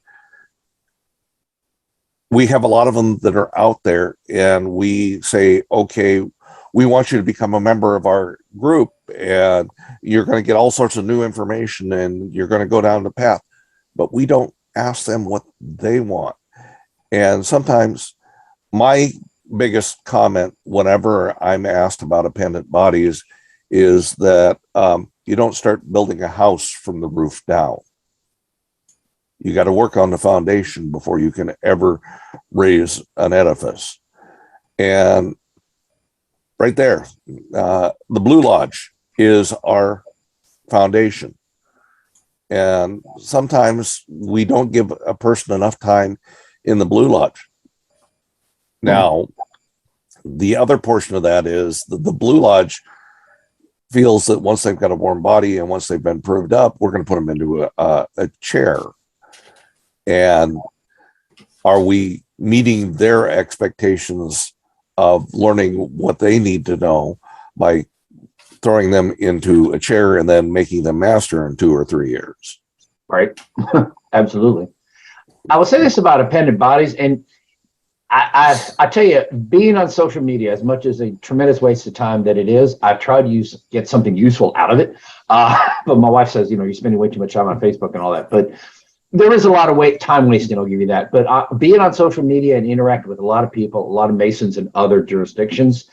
We have a lot of them that are out there, and we say, okay, we want you to become a member of our group, and you're going to get all sorts of new information, and you're going to go down the path. But we don't ask them what they want. And sometimes my biggest comment whenever I'm asked about appendant bodies is that you don't start building a house from the roof down. You got to work on the foundation before you can ever raise an edifice. And right there, the Blue Lodge is our foundation. And sometimes we don't give a person enough time in the Blue Lodge. Now, the other portion of that is that the Blue Lodge feels that once they've got a warm body and once they've been proved up, we're going to put them into a chair. And are we meeting their expectations of learning what they need to know by throwing them into a chair and then making them master in 2 or 3 years? Right. Absolutely. I will say this about appendant bodies, and I tell you, being on social media, as much as a tremendous waste of time that it is, I've tried to get something useful out of it. But my wife says, you're spending way too much time on Facebook and all that. But there is a lot of time wasting, I'll give you that. But being on social media and interacting with a lot of people, a lot of Masons in other jurisdictions,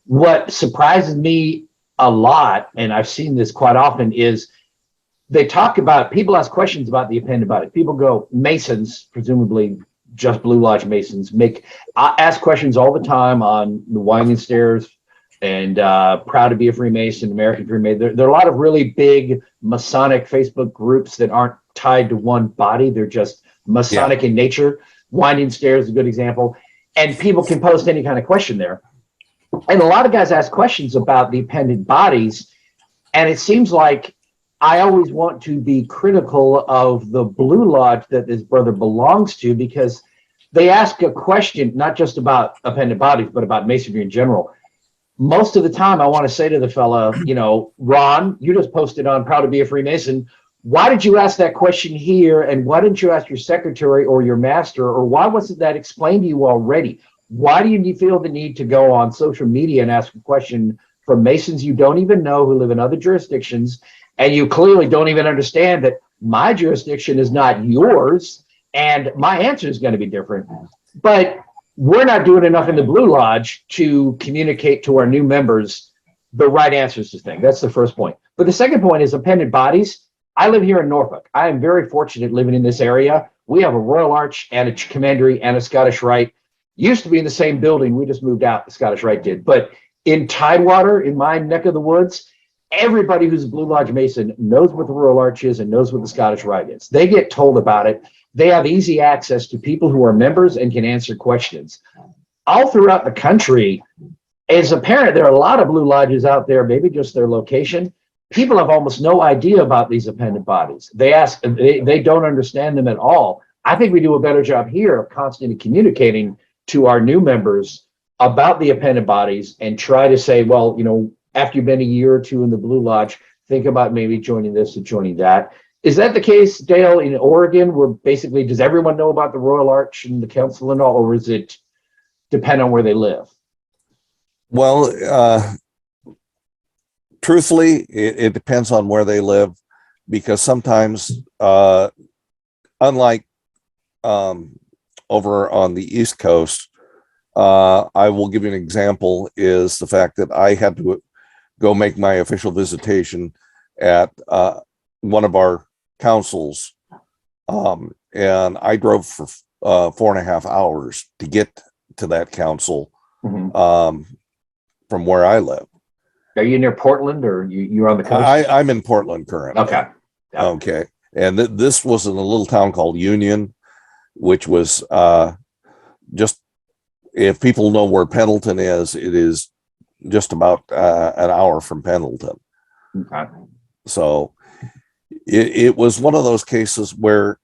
what surprises me a lot, and I've seen this quite often, is they talk about, people ask questions about the appended body. People go, Masons, presumably just Blue Lodge Masons, ask questions all the time on the Winding Stairs and Proud to be a Freemason, American Freemason. There are a lot of really big Masonic Facebook groups that aren't tied to one body. They're just Masonic in nature. Winding Stairs is a good example. And people can post any kind of question there. And a lot of guys ask questions about the appended bodies. And it seems like I always want to be critical of the Blue Lodge that this brother belongs to, because they ask a question, not just about appended bodies, but about Masonry in general. Most of the time, I want to say to the fella, Ron, you just posted on Proud to be a Freemason. Why did you ask that question here? And why didn't you ask your secretary or your master? Or why wasn't that explained to you already? Why do you feel the need to go on social media and ask a question from Masons you don't even know who live in other jurisdictions? And you clearly don't even understand that my jurisdiction is not yours and my answer is going to be different. But we're not doing enough in the Blue Lodge to communicate to our new members the right answers to things. That's the first point. But the second point is appended bodies. I live here in Norfolk. I am very fortunate living in this area. We have a Royal Arch and a Commandery and a Scottish Rite. Used to be in the same building. We just moved out. The Scottish Rite did. But in Tidewater, in my neck of the woods, everybody who's a Blue Lodge Mason knows what the Royal Arch is and knows what the Scottish Rite is. They get told about it. They have easy access to people who are members and can answer questions. All throughout the country, as a parent, there are a lot of Blue Lodges out there, maybe just their location. People have almost no idea about these appended bodies. They don't understand them at all. I think we do a better job here of constantly communicating to our new members about the appended bodies and try to say, well, after you've been a year or two in the Blue Lodge, think about maybe joining this or joining that. Is that the case, Dale, in Oregon, where basically does everyone know about the Royal Arch and the Council and all, or is it depend on where they live? Well, truthfully, it depends on where they live, because sometimes, unlike over on the East Coast, I will give you an example, is the fact that I had to go make my official visitation at one of our councils, and I drove for 4.5 hours to get to that council from where I live. Are you near Portland, or you're on the coast? I'm in Portland currently. Okay. Yeah. Okay. And this was in a little town called Union, which was just, if people know where Pendleton is, it is just about an hour from Pendleton. Okay. So it was one of those cases where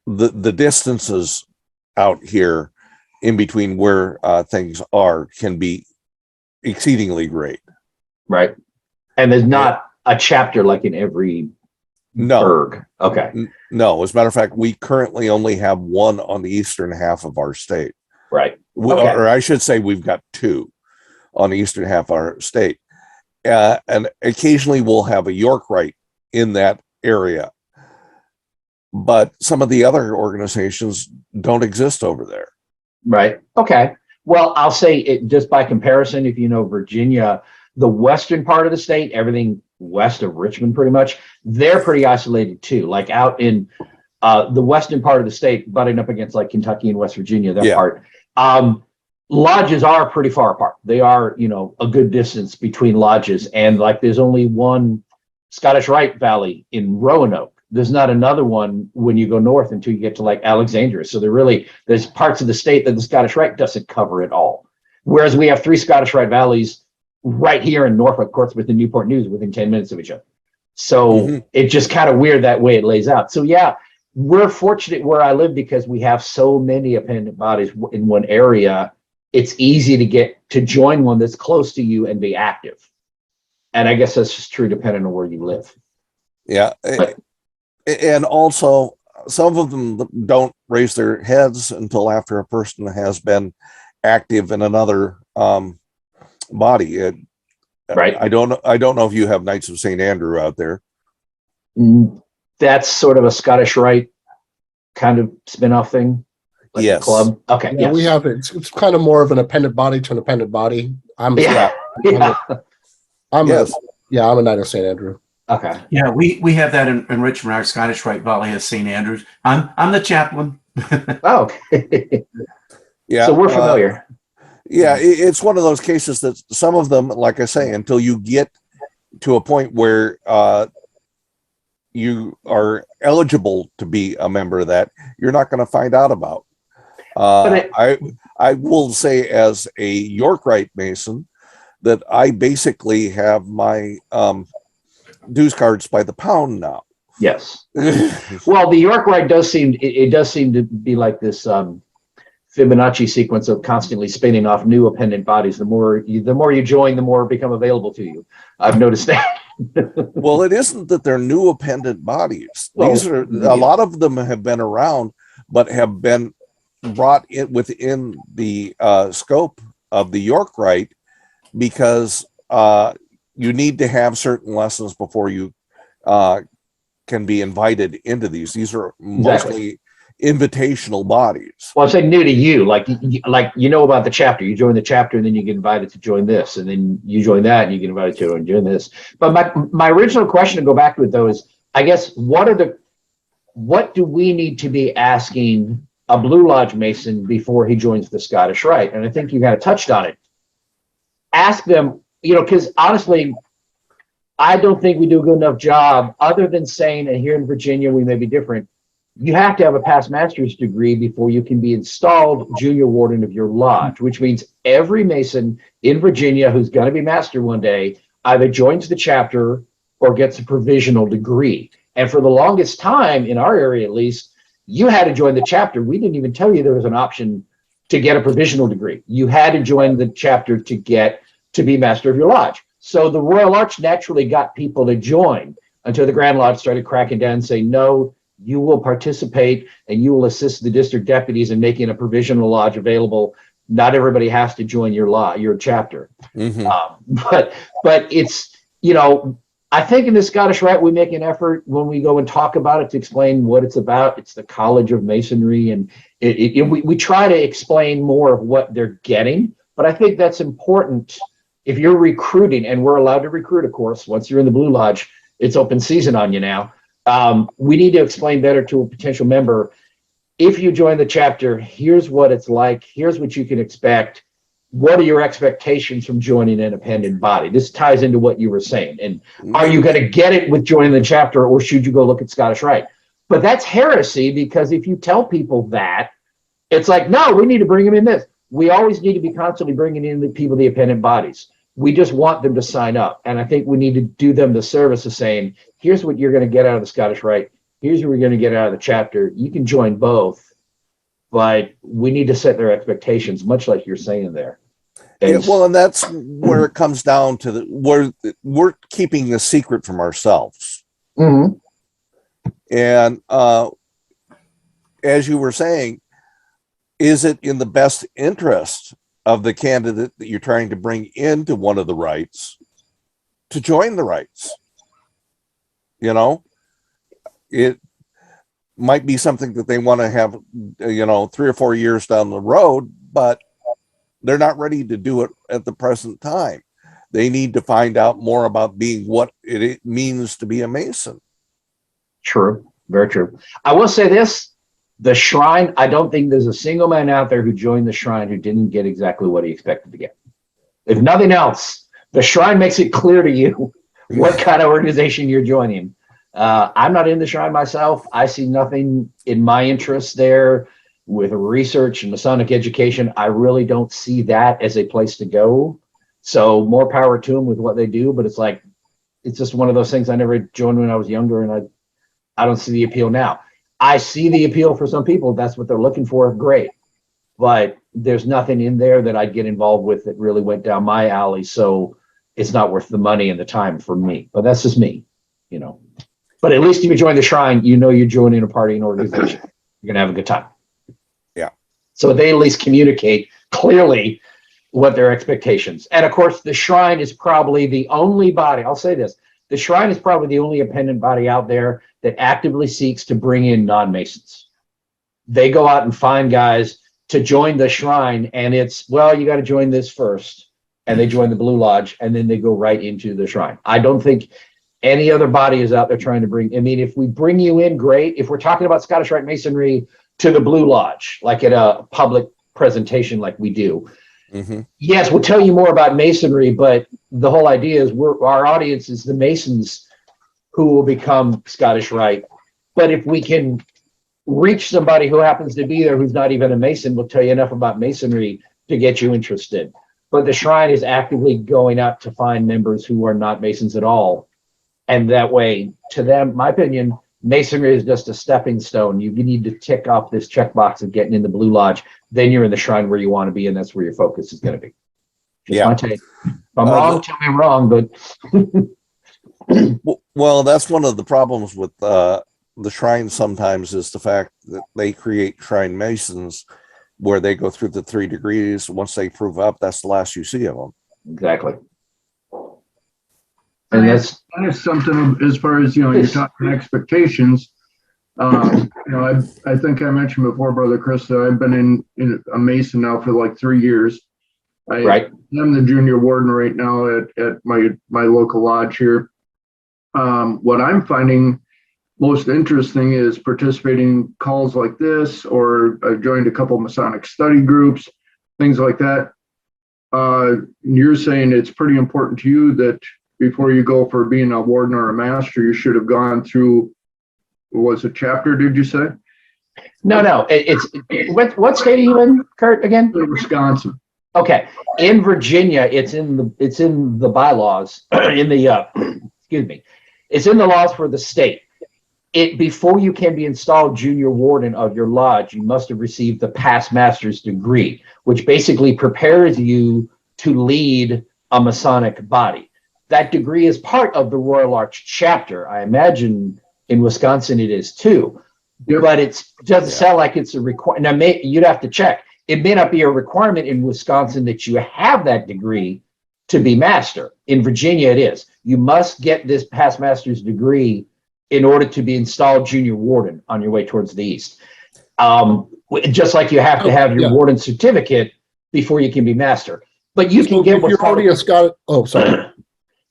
the distances out here in between where things are can be exceedingly great. Right. And there's not a chapter like in every burg. Okay. No, as a matter of fact, we currently only have one on the eastern half of our state. Right. Or I should say we've got two on the eastern half of our state. And occasionally we'll have a York Rite in that area. But some of the other organizations don't exist over there. Right. Okay. Well, I'll say it just by comparison, if you know Virginia, the western part of the state, everything west of Richmond pretty much, they're pretty isolated too. Like out in the western part of the state, butting up against like Kentucky and West Virginia, that part. Lodges are pretty far apart. They are, a good distance between lodges. And like there's only one Scottish Rite Valley in Roanoke. There's not another one when you go north until you get to like Alexandria. So there's parts of the state that the Scottish Rite doesn't cover at all. Whereas we have 3 Scottish Rite Valleys right here in Norfolk, Portsmouth, and Newport News within 10 minutes of each other. So it's just kind of weird that way it lays out. So yeah, we're fortunate where I live because we have so many appendant bodies in one area. It's easy to get to join one that's close to you and be active. And I guess that's just true depending on where you live. Yeah. And also, some of them don't raise their heads until after a person has been active in another body. Right. I don't know if you have Knights of St. Andrew out there. That's sort of a Scottish Rite kind of spin-off thing. Like yes. A club. Okay. Yeah, we have it. It's kind of more of an appendant body to an appendant body. I'm a Knight of St. Andrew. Okay. Yeah, we have that in Richmond, our Scottish Rite Volley of St. Andrews. I'm the chaplain. Oh, okay. Yeah. So we're familiar. Yeah, it's one of those cases that some of them, like I say, until you get to a point where you are eligible to be a member of that, you're not going to find out about. I will say, as a York Rite Mason, that I basically have my dues cards by the pound now. Yes. Well, the York Rite does seem it does seem to be like this Fibonacci sequence of constantly spinning off new appendant bodies. The more you join, the more become available to you. I've noticed that. Well, it isn't that they're new appendant bodies. These are a lot of them have been around, but have been brought in within the scope of the York Rite because you need to have certain lessons before you can be invited into these. These are mostly invitational bodies. Well, I'm saying new to you, like you know about the chapter. You join the chapter, and then you get invited to join this, and then you join that, and you get invited to join this. But my original question, to go back to it though, is I guess what do we need to be asking a Blue Lodge Mason before he joins the Scottish Rite? And I think you kind of touched on it. Ask them, because honestly, I don't think we do a good enough job, other than saying, and here in Virginia we may be different. You have to have a past master's degree before you can be installed junior warden of your lodge, which means every Mason in Virginia who's going to be master one day either joins the chapter or gets a provisional degree. And for the longest time, in our area at least, you had to join the chapter. We didn't even tell you there was an option to get a provisional degree. You had to join the chapter to be master of your lodge. So the Royal Arch naturally got people to join until the Grand Lodge started cracking down and saying, no, you will participate and you will assist the district deputies in making a provisional lodge available. Not everybody has to join your chapter. Mm-hmm. But it's, I think in the Scottish Rite, we make an effort when we go and talk about it to explain what it's about. It's the College of Masonry, and we try to explain more of what they're getting. But I think that's important if you're recruiting, and we're allowed to recruit, of course. Once you're in the Blue Lodge, it's open season on you now. We need to explain better to a potential member, if you join the chapter, here's what it's like, here's what you can expect. What are your expectations from joining an appendant body? This ties into what you were saying. And are you going to get it with joining the chapter, or should you go look at Scottish Rite? But that's heresy, because if you tell people that, it's like, no, we need to bring them in this. We always need to be constantly bringing in the appendant bodies. We just want them to sign up. And I think we need to do them the service of saying, here's what you're going to get out of the Scottish Rite. Here's what you're going to get out of the chapter. You can join both, but we need to set their expectations, much like you're saying there. Yeah, well, and that's where it comes down to where we're keeping the secret from ourselves. Mm-hmm. And as you were saying, is it in the best interest of the candidate that you're trying to bring into one of the rites to join the rites? It might be something that they want to have, 3 or 4 years down the road, but they're not ready to do it at the present time. They need to find out more about being what it means to be a Mason. True. Very true. I will say this. The shrine, I don't think there's a single man out there who joined the shrine who didn't get exactly what he expected to get. If nothing else, the shrine makes it clear to you what kind of organization you're joining. I'm not in the shrine myself. I see nothing in my interest there with research and Masonic education. I really don't see that as a place to go. So more power to them with what they do. But it's just one of those things I never joined when I was younger, and I don't see the appeal now. I see the appeal for some people. That's what they're looking for. Great. But there's nothing in there that I'd get involved with that really went down my alley. So it's not worth the money and the time for me. But that's just me, But at least if you join the shrine, you're joining a party and organization. You're going to have a good time. Yeah. So they at least communicate clearly what their expectations. And of course, the shrine is probably the only body. I'll say this. The shrine is probably the only appendant body out there that actively seeks to bring in non-Masons. They go out and find guys to join the shrine, and it's, well, you got to join this first. And they join the Blue Lodge, and then they go right into the shrine. I don't think any other body is out there trying to bring. I mean, if we bring you in, great. If we're talking about Scottish Rite Masonry to the Blue Lodge, like at a public presentation, like we do, yes, we'll tell you more about Masonry. But the whole idea is our audience is the Masons who will become Scottish Rite. But if we can reach somebody who happens to be there who's not even a Mason, we'll tell you enough about Masonry to get you interested. But the Shrine is actively going out to find members who are not Masons at all. And that way, to them, my opinion, Masonry is just a stepping stone. You need to tick off this checkbox of getting in the Blue Lodge. Then you're in the Shrine where you want to be, and that's where your focus is going to be. Just my take. If I'm wrong, tell me I'm wrong, but well, that's one of the problems with the Shrine sometimes is the fact that they create Shrine Masons where they go through the 3 degrees. Once they prove up, that's the last you see of them. Exactly. And that's something as far as, you're talking expectations. I think I mentioned before, Brother Chris, that I've been in a Mason now for like 3 years. I'm the junior warden right now at my local lodge here. What I'm finding most interesting is participating in calls like this, or I've joined a couple Masonic study groups, things like that. You're saying it's pretty important to you that before you go for being a warden or a master, you should have gone through, was it chapter, did you say? No. It's what state are you in, Kurt, again? Wisconsin. Okay. In Virginia, it's in the bylaws, in the excuse me. It's in the laws for the state. Before you can be installed junior warden of your lodge, you must have received the past master's degree, which basically prepares you to lead a Masonic body. That degree is part of the Royal Arch chapter. I imagine in Wisconsin it is too, but it doesn't sound like it's a requirement. Now, you'd have to check. It may not be a requirement in Wisconsin that you have that degree to be master. In Virginia, it is. You must get this past master's degree in order to be installed junior warden on your way towards the east. Just like you have to have your warden certificate before you can be master. But you can get if you're already a Scot. Oh, sorry.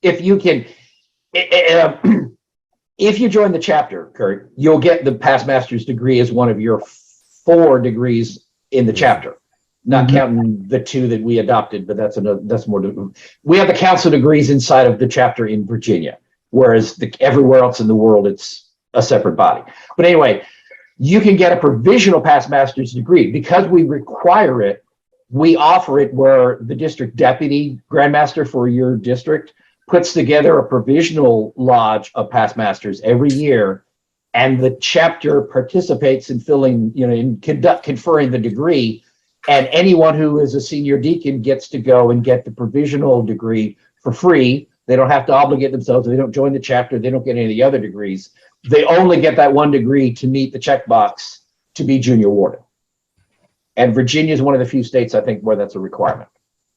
If you can, if you join the chapter, Kurt, you'll get the past master's degree as one of your 4 degrees in the chapter, not counting the 2 that we adopted, but that's more. We have the council degrees inside of the chapter in Virginia, whereas everywhere else in the world, it's a separate body. But anyway, you can get a provisional past master's degree. Because we require it, we offer it where the district deputy grandmaster for your district puts together a provisional lodge of past masters every year, and the chapter participates in conferring the degree, and anyone who is a senior deacon gets to go and get the provisional degree for free. They don't have to obligate themselves. They don't join the chapter. They don't get any of the other degrees. They only get that 1 degree to meet the checkbox to be junior warden. And Virginia is one of the few states, I think, where that's a requirement.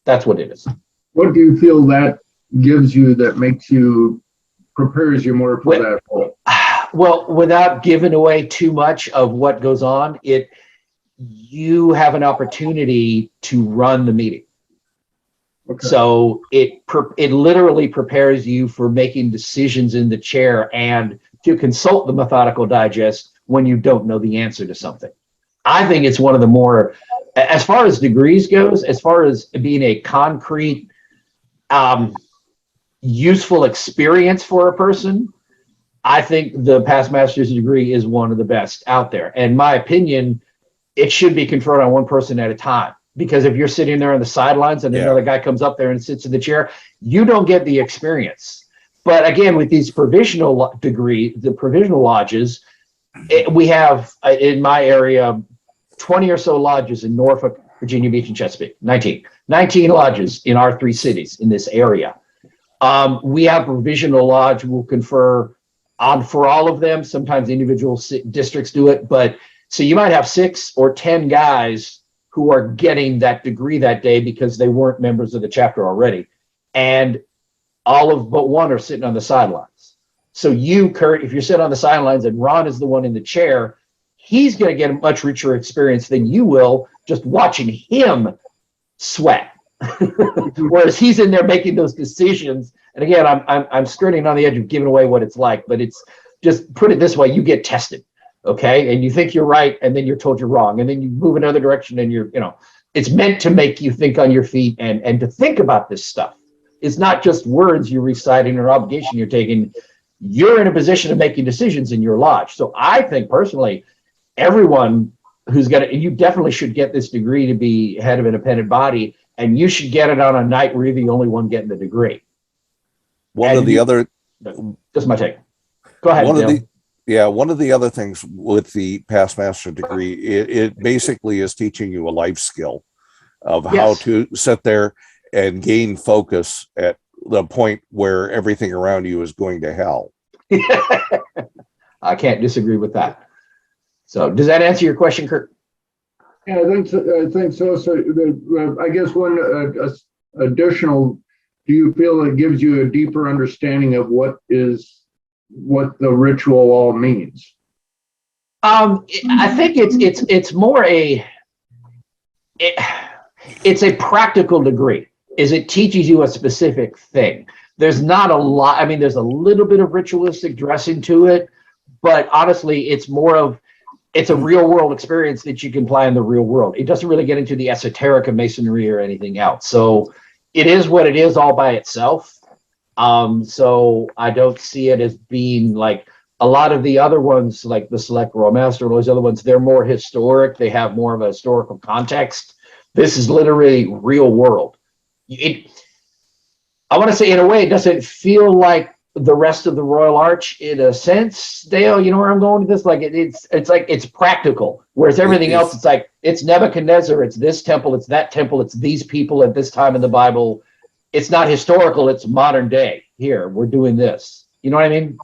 That's what it is. What do you feel that gives you that prepares you more for that role? Well, without giving away too much of what goes on, you have an opportunity to run the meeting. Okay. So it literally prepares you for making decisions in the chair and to consult the methodical digest when you don't know the answer to something. I think it's one of the more, as far as degrees goes, as far as being a concrete, useful experience for a person, I think the past master's degree is one of the best out there. And my opinion, it should be conferred on one person at a time. Because if you're sitting there on the sidelines and another guy comes up there and sits in the chair, you don't get the experience. But again, with these provisional the provisional lodges, we have in my area 20 or so lodges in Norfolk, Virginia Beach, and Chesapeake. 19 lodges in our 3 cities in this area. We have provisional lodge. We'll confer on for all of them. Sometimes individual districts do it, but so you might have 6 or 10 guys who are getting that degree that day because they weren't members of the chapter already. And all of but one are sitting on the sidelines. So you, Kurt, if you're sitting on the sidelines and Ron is the one in the chair, he's going to get a much richer experience than you will just watching him sweat. Whereas he's in there making those decisions And again, I'm skirting on the edge of giving away what it's like, but it's just put it this way: you get tested, okay, and you think you're right, and then you're told you're wrong, and then you move another direction, and it's meant to make you think on your feet and to think about this stuff. It's not just words you're reciting or obligation you're taking. You're in a position of making decisions in your lodge. So I think personally, everyone who's got it, you definitely should get this degree to be head of an independent body, and you should get it on a night where you're the only one getting the degree. Just my take. Go ahead. One of the other things with the past master degree, it basically is teaching you a life skill of how to sit there and gain focus at the point where everything around you is going to hell. I can't disagree with that. So does that answer your question, Kurt? Yeah, I think so. So I guess one additional, do you feel it gives you a deeper understanding of what the ritual all means? I think it's more it's a practical degree. It teaches you a specific thing. There's not a lot. I mean, there's a little bit of ritualistic dressing to it, but honestly, it's a real world experience that you can apply in the real world. It doesn't really get into the esoteric of Masonry or anything else. So it is what it is all by itself. So I don't see it as being like a lot of the other ones, like the Select Royal Master and all those other ones. They're more historic. They have more of a historical context. This is literally real world. I want to say, in a way, it doesn't feel like the rest of the Royal Arch in a sense. Dale, you know where I'm going with this? Like it's like it's practical, whereas everything else, it's like it's Nebuchadnezzar, it's this temple, it's that temple, it's these people at this time in the Bible. It's not historical, it's modern day. Here, we're doing this. You know what I mean?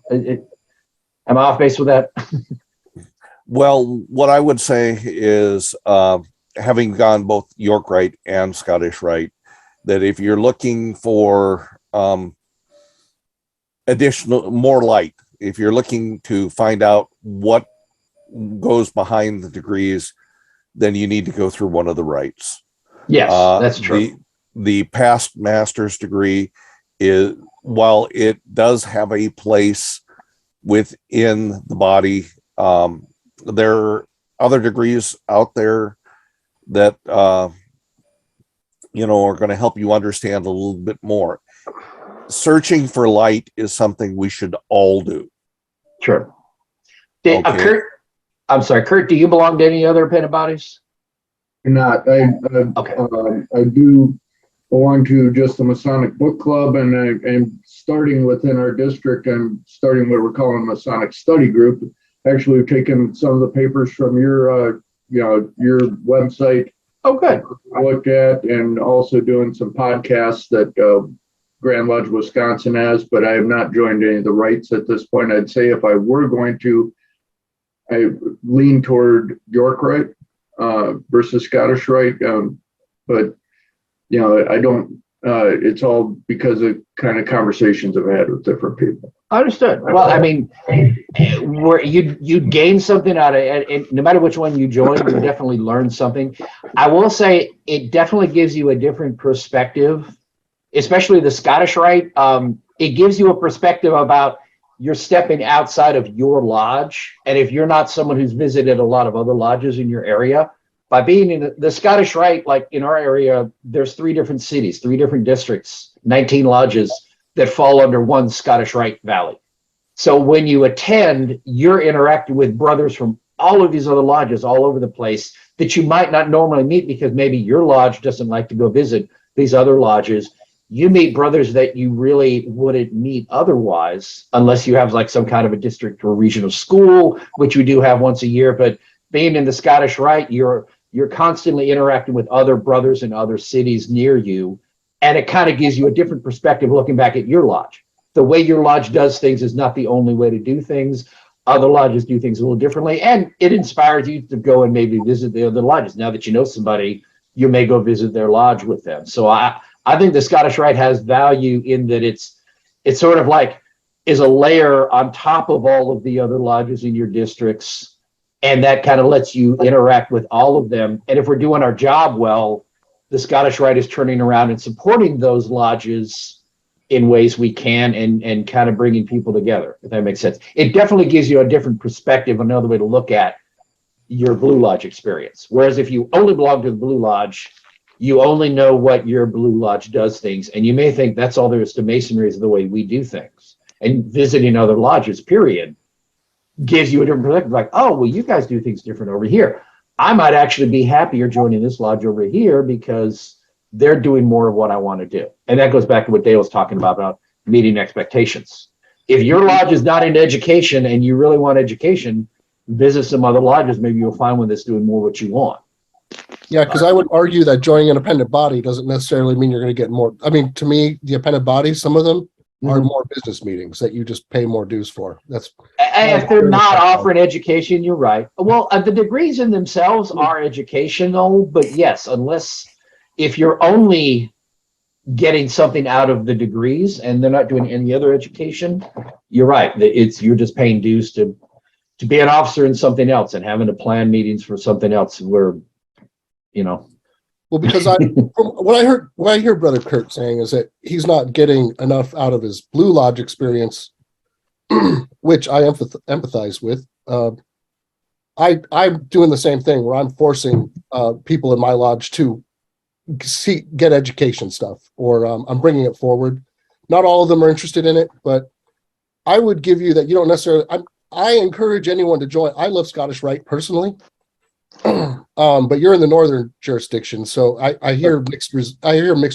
Am I off base with that? Well, what I would say is, having gone both York Rite and Scottish Rite, that if you're looking for more light, if you're looking to find out what goes behind the degrees, then you need to go through one of the rites. Yes, that's true. The past master's degree is, while it does have a place within the body, there are other degrees out there that are going to help you understand a little bit more. Searching for light is something we should all do. Sure. Okay. Kurt, I'm sorry, Kurt, do you belong to any other independent bodies? Not. Okay. I do belong to just the Masonic Book Club, and I'm starting within our district. I'm starting what we're calling a Masonic Study Group. Actually, we've taken some of the papers from your website. Oh, good. I looked at, and also doing some podcasts that Grand Lodge Wisconsin has, but I have not joined any of the rites at this point. I'd say if I were going to, I lean toward York Rite versus Scottish Rite, but I don't. It's all because of kind of conversations I've had with different people. Understood. Well, I mean, you'd gain something out of it, and no matter which one you join, you definitely learn something. I will say it definitely gives you a different perspective, especially the Scottish Rite. It gives you a perspective about you're stepping outside of your lodge, and if you're not someone who's visited a lot of other lodges in your area, by being in the Scottish Rite, like in our area, there's 3 different cities, 3 different districts, 19 lodges that fall under one Scottish Rite Valley. So when you attend, you're interacting with brothers from all of these other lodges all over the place that you might not normally meet because maybe your lodge doesn't like to go visit these other lodges. You meet brothers that you really wouldn't meet otherwise, unless you have like some kind of a district or regional school, which we do have once a year. But being in the Scottish Rite, you're constantly interacting with other brothers in other cities near you. And it kind of gives you a different perspective looking back at your lodge. The way your lodge does things is not the only way to do things. Other lodges do things a little differently. And it inspires you to go and maybe visit the other lodges. Now that you know somebody, you may go visit their lodge with them. So I think the Scottish Rite has value in that it's sort of like is a layer on top of all of the other lodges in your districts. And that kind of lets you interact with all of them. And if we're doing our job well, the Scottish Rite is turning around and supporting those lodges in ways we can, and kind of bringing people together, if that makes sense. It definitely gives you a different perspective, another way to look at your Blue Lodge experience. Whereas if you only belong to the Blue Lodge, you only know what your Blue Lodge does things, and you may think that's all there is to Masonry is the way we do things. And visiting other lodges, period, gives you a different perspective. Like, oh, well, you guys do things different over here. I might actually be happier joining this lodge over here because they're doing more of what I want to do. And that goes back to what Dale was talking about meeting expectations. If your lodge is not in education and you really want education, visit some other lodges. Maybe you'll find one that's doing more what you want. Yeah, because I would argue that joining an independent body doesn't necessarily mean you're going to get more. I mean, to me, the independent bodies, some of them are more business meetings that you just pay more dues for. That's if they're not offering education, you're right. Well, the degrees in themselves are educational, but yes, unless if you're only getting something out of the degrees and they're not doing any other education, you're right. You're just paying dues to be an officer in something else and having to plan meetings for something else where, you know. Well, because from what I hear Brother Kurt saying is that he's not getting enough out of his Blue Lodge experience, which I empathize with. I'm doing the same thing where I'm forcing people in my lodge to get education stuff, or I'm bringing it forward. Not all of them are interested in it, but I would give you that you don't necessarily. I encourage anyone to join. I love Scottish Rite personally. But you're in the northern jurisdiction, so I hear mixed reviews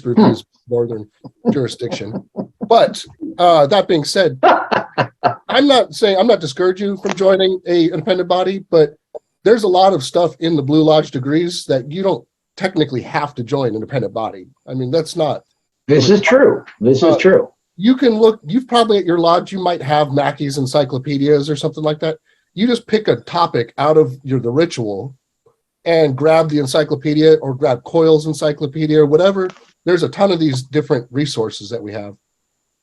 with northern jurisdiction. But that being said, I'm not discouraging you from joining a independent body, but there's a lot of stuff in the Blue Lodge degrees that you don't technically have to join an independent body. I mean, that's not. This is true. This is true. You can look. You've probably at your lodge you might have Mackey's encyclopedias or something like that. You just pick a topic out of the ritual and grab the encyclopedia or grab Coyle's encyclopedia or whatever. There's a ton of these different resources that we have.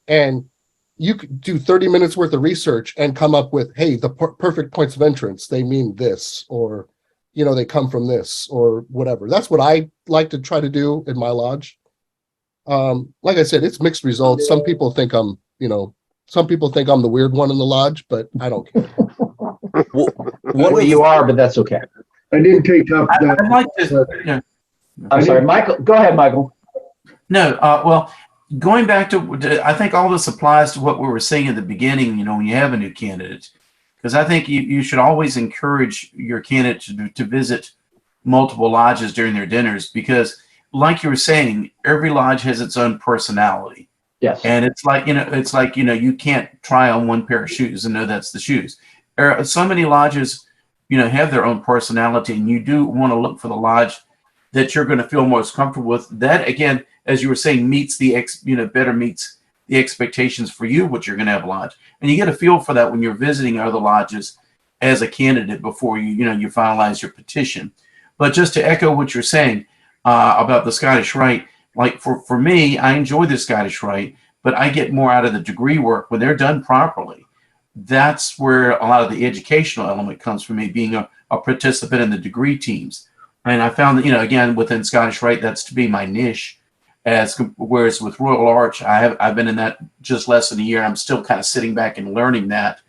And you could do 30 minutes worth of research and come up with, hey, the perfect points of entrance, they mean this, or, they come from this or whatever. That's what I like to try to do in my lodge. Like I said, it's mixed results. Some people think I'm the weird one in the lodge, but I don't care. Well, you are, but that's okay. I didn't take up that. I'd like to. I'm sorry, Michael. Go ahead, Michael. No, well, going back to, I think all this applies to what we were saying at the beginning, when you have a new candidate, because I think you should always encourage your candidate to visit multiple lodges during their dinners, because like you were saying, every lodge has its own personality. Yes. And it's like, you can't try on one pair of shoes and know that's the shoes. So many lodges, have their own personality, and you do want to look for the lodge that you're going to feel most comfortable with. That, again, as you were saying, better meets the expectations for you, what you're going to have lodge. And you get a feel for that when you're visiting other lodges as a candidate before you finalize your petition. But just to echo what you're saying about the Scottish Rite, like for me, I enjoy the Scottish Rite, but I get more out of the degree work when they're done properly. That's where a lot of the educational element comes from me, being a participant in the degree teams. And I found that, again, within Scottish Rite, that's to be my niche. Whereas with Royal Arch, I've been in that just less than a year. I'm still kind of sitting back and learning that.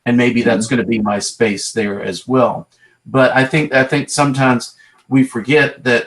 And maybe that's going to be my space there as well. But I think sometimes we forget that,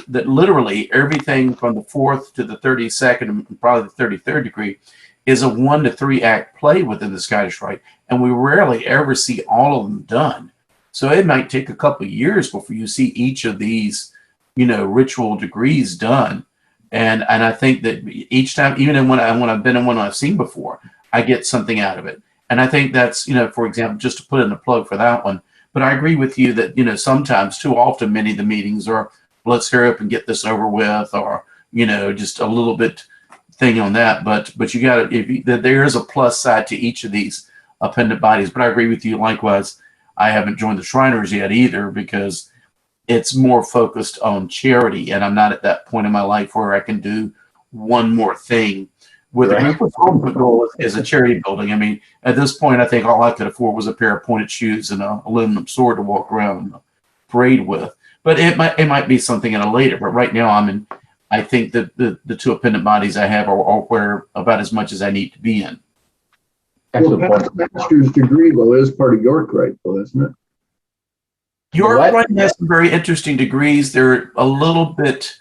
that literally everything from the 4th to the 32nd and probably the 33rd degree is a 1 to 3 act play within the Scottish Rite, and we rarely ever see all of them done. So it might take a couple of years before you see each of these, ritual degrees done. And I think that each time, even when I've been in one I've seen before, I get something out of it. And I think that's, for example, just to put in a plug for that one. But I agree with you that, sometimes too often many of the meetings are, let's hurry up and get this over with, or, just a little bit thing on that, but you got to, there is a plus side to each of these appendant bodies. But I agree with you. Likewise, I haven't joined the Shriners yet either, because it's more focused on charity, and I'm not at that point in my life where I can do one more thing with a group of people. The goal is a charity building. I mean, at this point, I think all I could afford was a pair of pointed shoes and an aluminum sword to walk around and parade with. But it might be something in a later. But right now, I think that the two appendant bodies I have are where about as much as I need to be in. Well, past master's degree though is part of York Rite though, isn't it? York Rite has some very interesting degrees. They're a little bit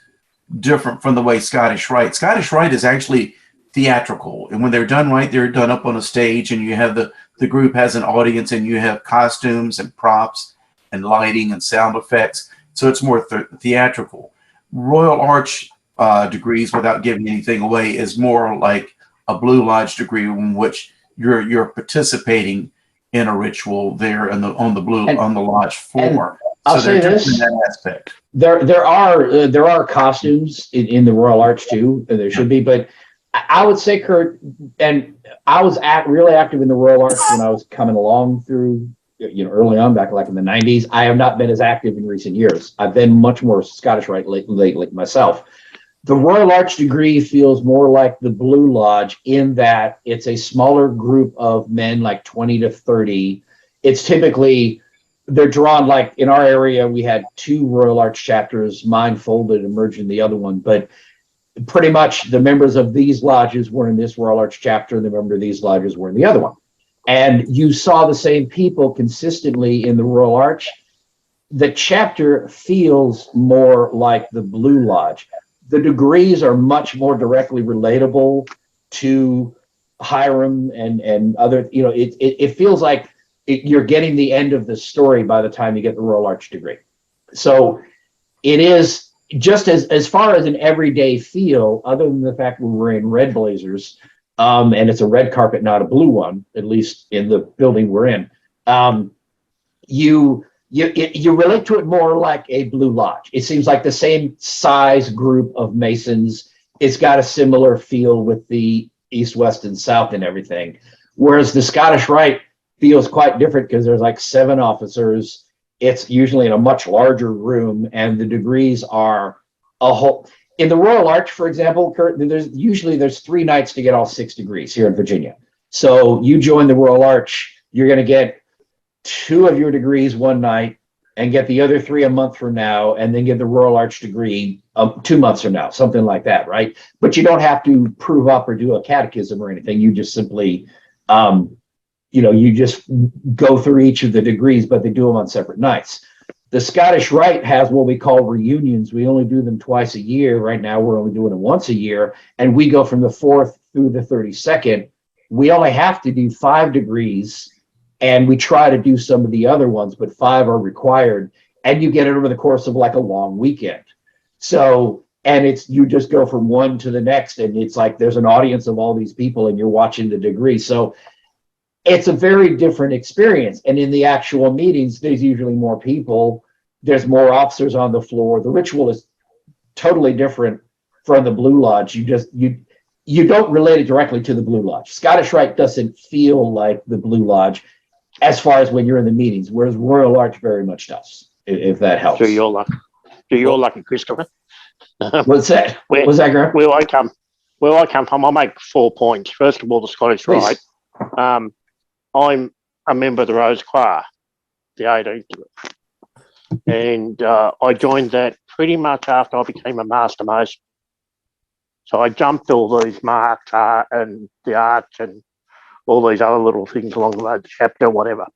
different from the way Scottish Rite. Scottish Rite is actually theatrical, and when they're done right, they're done up on a stage, and you have the group has an audience, and you have costumes and props and lighting and sound effects. So it's more theatrical. Royal Arch degrees, without giving anything away, is more like a Blue Lodge degree in which you're participating in a ritual there on the lodge floor. I'll say this: in that aspect. There are costumes in the Royal Arch too. There should be, but I would say, Kurt, and I was really active in the Royal Arch when I was coming along through, early on, back like in the 90s. I have not been as active in recent years. I've been much more Scottish Rite lately myself. The Royal Arch degree feels more like the Blue Lodge in that it's a smaller group of men, like 20 to 30. It's typically, they're drawn, like in our area, we had 2 Royal Arch chapters, mine folded and merged in the other one. But pretty much the members of these lodges were in this Royal Arch chapter, and the members of these lodges were in the other one. And you saw the same people consistently in the Royal Arch. The chapter feels more like the Blue Lodge. The degrees are much more directly relatable to Hiram and other, it feels like you're getting the end of the story by the time you get the Royal Arch degree. So it is just as far as an everyday feel, other than the fact we're wearing red blazers, and it's a red carpet, not a blue one, at least in the building we're in. You relate to it more like a Blue Lodge. It seems like the same size group of Masons. It's got a similar feel with the East, West, and South and everything. Whereas the Scottish Rite feels quite different because there's like 7 officers. It's usually in a much larger room, and the degrees are a whole. In the Royal Arch, for example, Kurt, there's 3 nights to get all 6 degrees here in Virginia. So you join the Royal Arch, you're going to get 2 of your degrees one night and get the other 3 a month from now, and then get the Royal Arch degree 2 months from now, something like that, right? But you don't have to prove up or do a catechism or anything. You just simply, you just go through each of the degrees, but they do them on separate nights. The Scottish Rite has what we call reunions. We only do them twice a year. Right now, we're only doing them once a year, and we go from the 4th through the 32nd. We only have to do 5 degrees, and we try to do some of the other ones, but 5 are required, and you get it over the course of like a long weekend. So, and you just go from one to the next, and it's like there's an audience of all these people, and you're watching the degree. So it's a very different experience. And in the actual meetings, there's usually more people. There's more officers on the floor. The ritual is totally different from the Blue Lodge. You don't relate it directly to the Blue Lodge. Scottish Rite doesn't feel like the Blue Lodge as far as when you're in the meetings, whereas Royal Arch very much does, if that helps. So you're lucky, Christopher. What's that? What's that, Graham? Where I come from, I'll make 4 points. First of all, the Scottish Rite. I'm a member of the Rose Choir, the 18th, and I joined that pretty much after I became a Master Mason. So I jumped all these marks and the arch and all these other little things along the way, the chapter, whatever.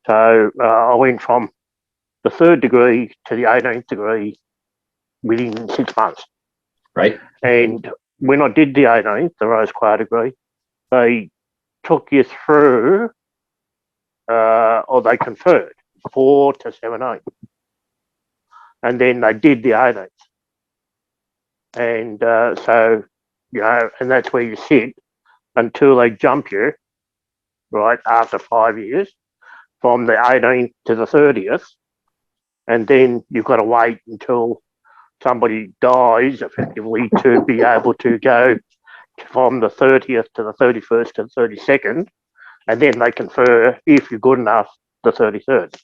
So I went from the 3rd degree to the 18th degree within 6 months. Right. And when I did the 18th, the Rose Choir degree, they took you through, or they conferred 4 to 17. And then they did the 18th. And so, and that's where you sit until they jump you, right, after 5 years, from the 18th to the 30th. And then you've got to wait until somebody dies, effectively, to be able to go from the 30th to the 31st to the 32nd, and then they confer, if you're good enough, the 33rd.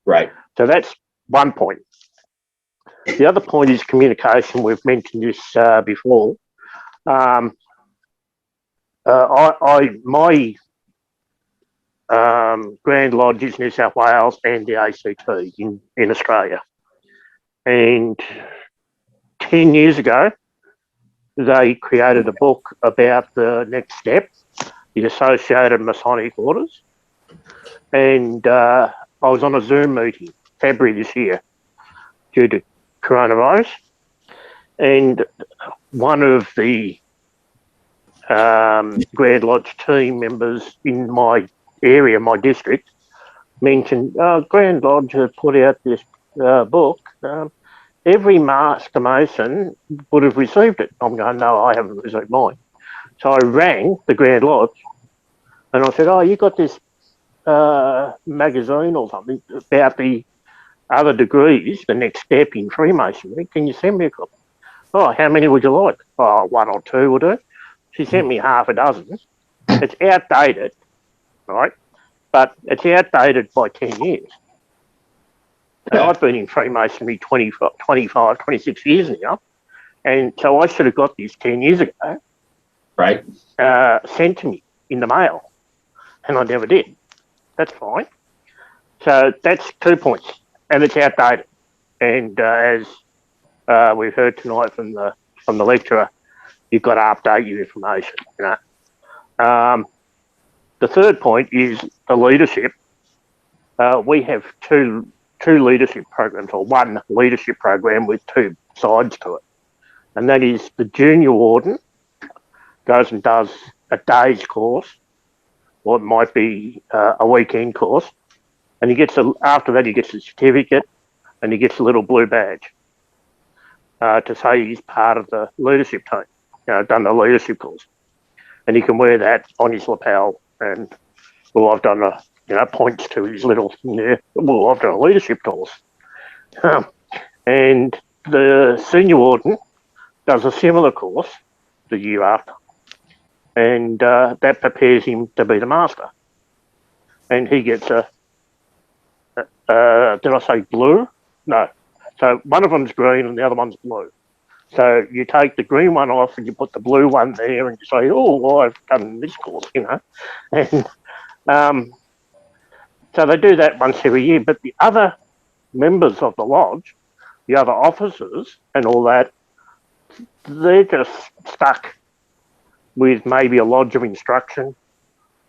Right. So that's one point. The other point is communication. We've mentioned this before. My Grand Lodge is New South Wales and the ACT in Australia. And 10 years ago, they created a book about the next step, the Associated Masonic Orders. And I was on a Zoom meeting February this year due to coronavirus. And one of the Grand Lodge team members in my area, my district, mentioned Grand Lodge have put out this book. Every Master Mason would have received it. I'm going, no, I haven't received mine. So I rang the Grand Lodge and I said, oh, you got this magazine or something about the other degrees, the next step in Freemasonry. Can you send me a copy? Oh, how many would you like? Oh, 1 or 2 will do. She sent me half a dozen. It's outdated, right? But it's outdated by 10 years. So I've been in Freemasonry 25, 26 years now. And so I should have got this 10 years ago. Right. Sent to me in the mail. And I never did. That's fine. So that's 2 points. And it's outdated. And as we've heard tonight from the lecturer, you've got to update your information. You know. The third point is the leadership. We have two leadership programs, or one leadership program with 2 sides to it. And that is the junior warden goes and does a day's course, or it might be a weekend course. And after that, he gets a certificate and he gets a little blue badge to say he's part of the leadership team, done the leadership course. And he can wear that on his lapel. And, well, I've done points to his little, I've done a leadership course. And the senior warden does a similar course the year after. And that prepares him to be the master. And he gets did I say blue? No. So one of them's green and the other one's blue. So you take the green one off and you put the blue one there and you say, oh, well, I've done this course, And so they do that once every year. But the other members of the lodge, the other officers and all that, they're just stuck with maybe a lodge of instruction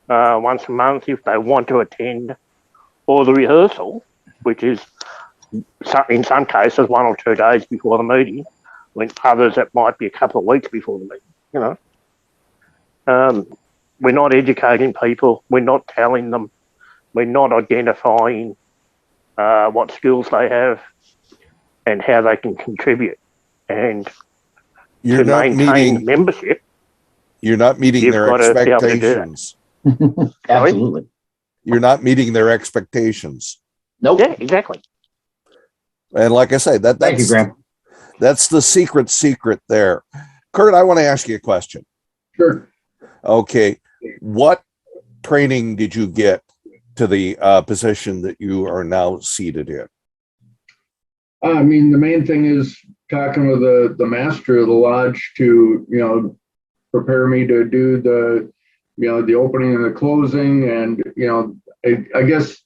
once a month if they want to attend, or the rehearsal, which is in some cases 1 or 2 days before the meeting, when others it might be a couple of weeks before the meeting. We're not educating people, we're not telling them, we're not identifying what skills they have and how they can contribute. And You're to not maintain meeting membership, you're not meeting you've their got to be able to do that. expectations. Absolutely. You're not meeting their expectations. Nope. Yeah, exactly. And like I say, Thank you, Graham. that's the secret there. Kurt, I want to ask you a question. Sure. Okay. What training did you get to the position that you are now seated in? I mean, the main thing is talking with the master of the lodge to, prepare me to do the opening and the closing. And, I guess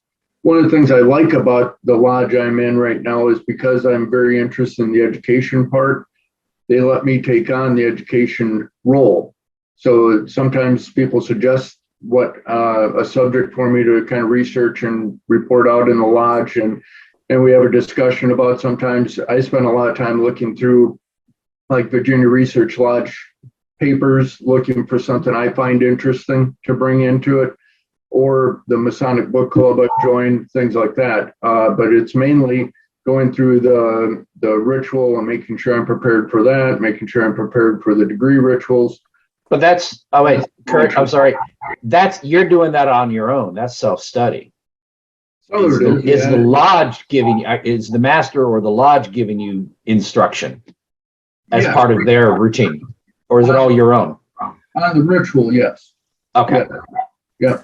one of the things I like about the lodge I'm in right now is because I'm very interested in the education part, they let me take on the education role. So sometimes people suggest what a subject for me to kind of research and report out in the lodge. And we have a discussion about, sometimes I spend a lot of time looking through like Virginia Research Lodge papers, looking for something I find interesting to bring into it, or the Masonic Book Club I joined, things like that. But it's mainly going through the ritual and making sure I'm prepared for that, making sure I'm prepared for the degree rituals. But that's, oh wait, Kurt, I'm sorry. You're doing that on your own. That's self-study. Is the lodge giving, is the master or the lodge giving you instruction as part of their routine? Or is it all your own? On the ritual, yes. Okay. Yeah.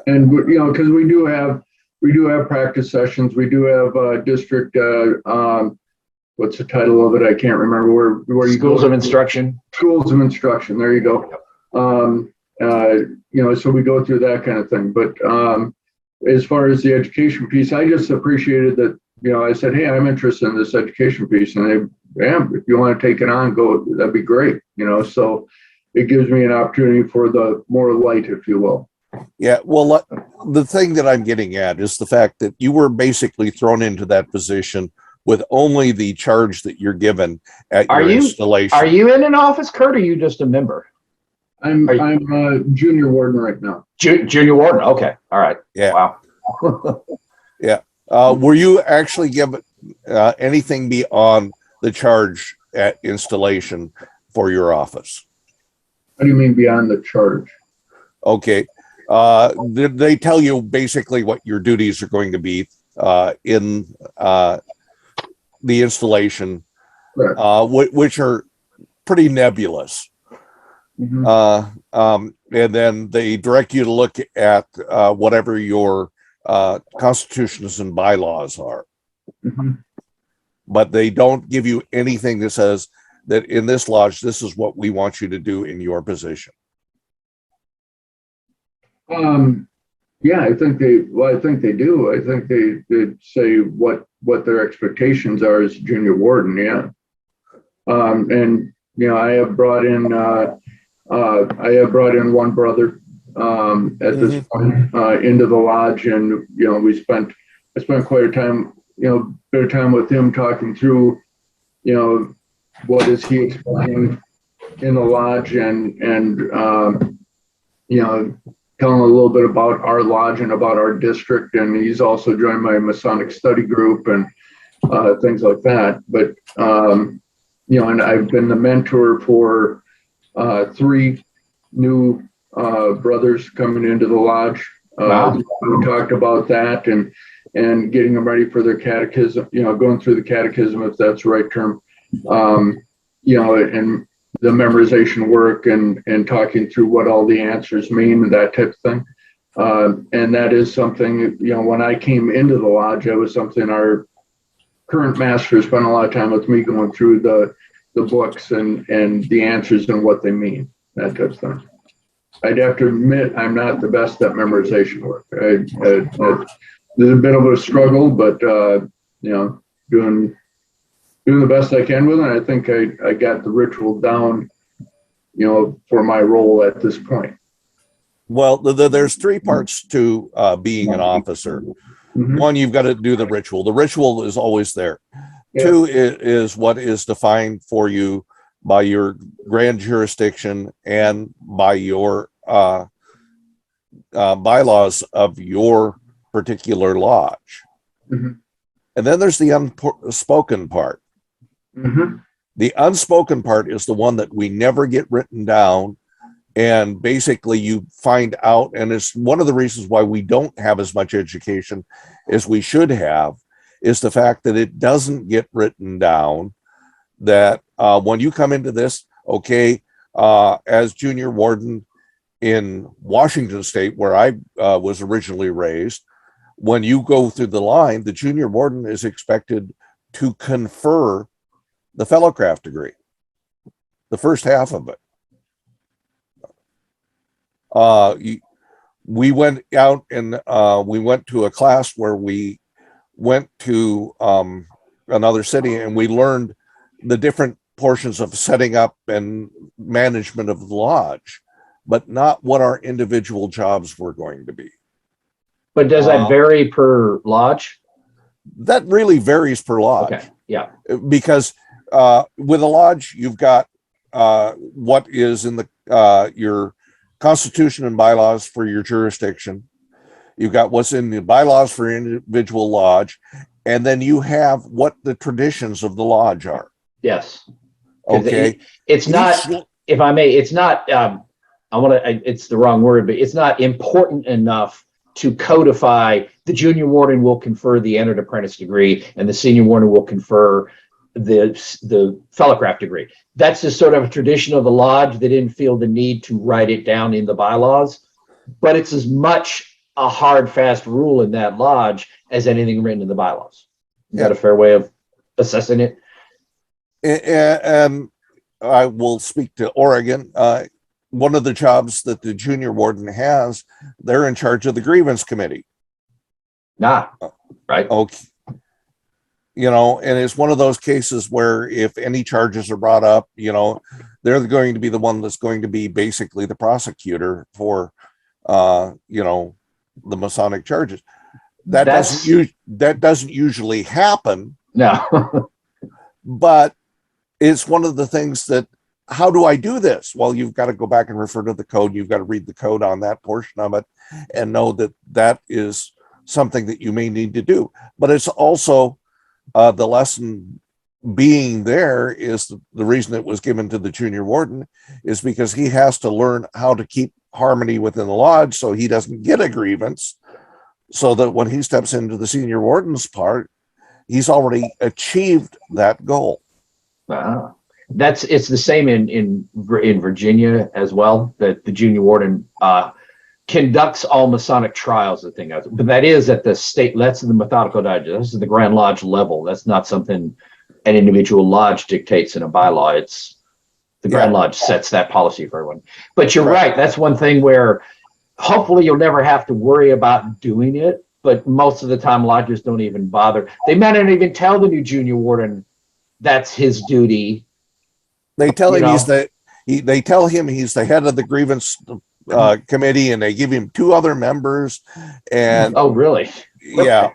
And because we do have practice sessions. We do have district. What's the title of it? I can't remember. Where you Schools of Instruction. Schools of Instruction. There you go. So we go through that kind of thing. But as far as the education piece, I just appreciated that. I said, hey, I'm interested in this education piece, and yeah, if you want to take it on, go, that'd be great, so it gives me an opportunity for the more light, if you will. Yeah, well, the thing that I'm getting at is the fact that you were basically thrown into that position with only the charge that you're given at your installation. Are you in an office, Kurt, or are you just a member? I'm a junior warden right now. Junior warden. Okay. All right. Yeah. Wow. Yeah. Were you actually given anything beyond the charge at installation for your office? What do you mean beyond the charge? Okay. Did they tell you basically what your duties are going to be in the installation, which are pretty nebulous? Mm-hmm. And then they direct you to look at whatever your constitutions and bylaws are. Mm-hmm. But they don't give you anything that says that in this lodge, this is what we want you to do in your position. Yeah, I think they do. I think they say what their expectations are as junior warden. Yeah. And I have brought in one brother at this point into the lodge, and I spent quite a time, bit of time with him talking through, what is he expecting in the lodge, and telling a little bit about our lodge and about our district, and he's also joined my Masonic study group and things like that. But and I've been the mentor for 3 new brothers coming into the lodge. Wow. We talked about that and getting them ready for their catechism, going through the catechism, if that's the right term, and the memorization work and talking through what all the answers mean and that type of thing. And that is something, when I came into the lodge, that was something our current master spent a lot of time with me going through the books and the answers and what they mean, that type of thing. I'd have to admit, I'm not the best at memorization work. There's a bit of a struggle, but, doing the best I can with it. I think I got the ritual down, for my role at this point. Well, there's 3 parts to being an officer. Mm-hmm. 1, you've got to do the ritual. The ritual is always there. Yeah. 2 is what is defined for you by your grand jurisdiction and by your bylaws of your particular lodge. Mm-hmm. And then there's the unspoken part. Mm-hmm. The unspoken part is the one that we never get written down. And basically you find out, and it's one of the reasons why we don't have as much education as we should have, is the fact that it doesn't get written down, that when you come into this, as junior warden in Washington State, where I was originally raised, when you go through the line, the junior warden is expected to confer the fellowcraft degree, the first half of it. We went out and we went to a class where we went to another city, and we learned the different portions of setting up and management of the lodge, but not what our individual jobs were going to be. But does that vary per lodge? That really varies per lodge. Okay. Yeah. Because with a lodge, you've got what is in the your constitution and bylaws for your jurisdiction. You've got what's in the bylaws for individual lodge, and then you have what the traditions of the lodge are. Yes. Okay. It's not, if I may, it's not, it's the wrong word, but it's not important enough to codify the junior warden will confer the entered apprentice degree and the senior warden will confer the fellowcraft degree. That's just sort of a tradition of the lodge. They didn't feel the need to write it down in the bylaws, but it's as much a hard, fast rule in that lodge as anything written in the bylaws. Is that a fair way of assessing it? And I will speak to Oregon. One of the jobs that the junior warden has, they're in charge of the grievance committee. Right. Okay. and it's one of those cases where if any charges are brought up, they're going to be the one that's going to be basically the prosecutor for, the Masonic charges. That doesn't usually happen. No. But it's one of the things that, how do I do this? Well, you've got to go back and refer to the code. You've got to read the code on that portion of it and know that that is something that you may need to do. But it's also the lesson being there is the reason it was given to the junior warden is because he has to learn how to keep harmony within the lodge so he doesn't get a grievance, so that when he steps into the senior warden's part, he's already achieved that goal. Wow. It's the same in Virginia as well, that the junior warden conducts all Masonic trials, the thing. But that is at the state, that's the methodical digest. This is the Grand Lodge level. That's not something an individual lodge dictates in a bylaw. It's the Grand Lodge sets that policy for everyone. But you're right. That's one thing where hopefully you'll never have to worry about doing it. But most of the time, lodges don't even bother. They might not even tell the new junior warden that's his duty. They tell him they tell him he's the head of the grievance committee, and they give him 2 other members. And oh, really? Yeah,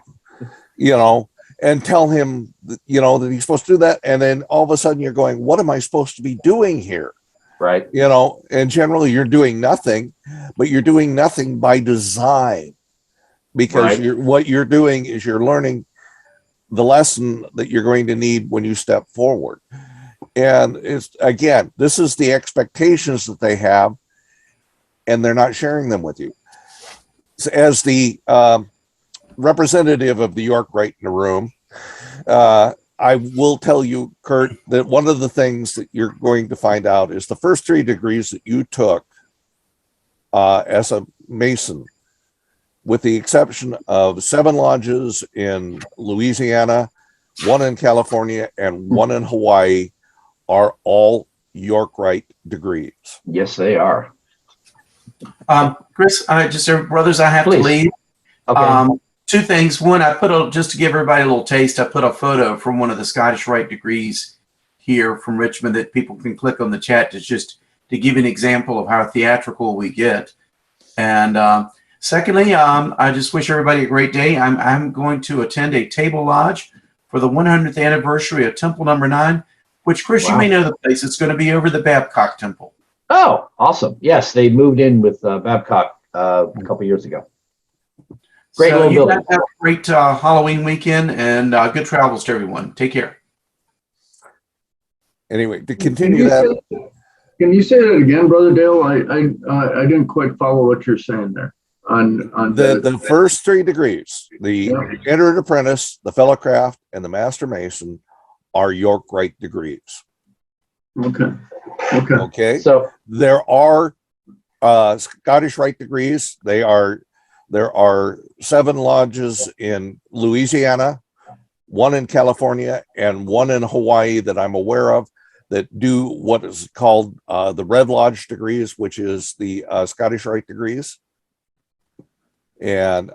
and tell him that he's supposed to do that. And then all of a sudden, you're going, "What am I supposed to be doing here?" Right. And generally, you're doing nothing, but you're doing nothing by design. Because what you're doing is you're learning the lesson that you're going to need when you step forward. And this is the expectations that they have, and they're not sharing them with you. So as the representative of the York Rite in the room, I will tell you, Kurt, that one of the things that you're going to find out is the first 3 degrees that you took as a Mason, with the exception of 7 lodges in Louisiana, 1 in California, and 1 in Hawaii, are all York Rite degrees. Yes, they are. Chris, brothers, I have to leave. Okay. 2 things. One, just to give everybody a little taste, I put a photo from one of the Scottish Rite degrees here from Richmond that people can click on the chat to give you an example of how theatrical we get. And secondly, I just wish everybody a great day. I'm going to attend a table lodge for the 100th anniversary of Temple Number 9, which, Chris, you may know the place. It's going to be over the Babcock Temple. Oh, awesome. Yes, they moved in with Babcock a couple years ago. Great so little you building. guys have a great Halloween weekend, and good travels to everyone. Take care. Anyway, to continue that. Can you say that again, Brother Dale? I didn't quite follow what you're saying there. On the first 3 degrees, the entered apprentice, the fellow craft, and the master mason are York Rite degrees. Okay. So there are Scottish Rite degrees. There are 7 lodges in Louisiana, 1 in California, and 1 in Hawaii that I'm aware of that do what is called the Red Lodge degrees, which is the Scottish Rite degrees. And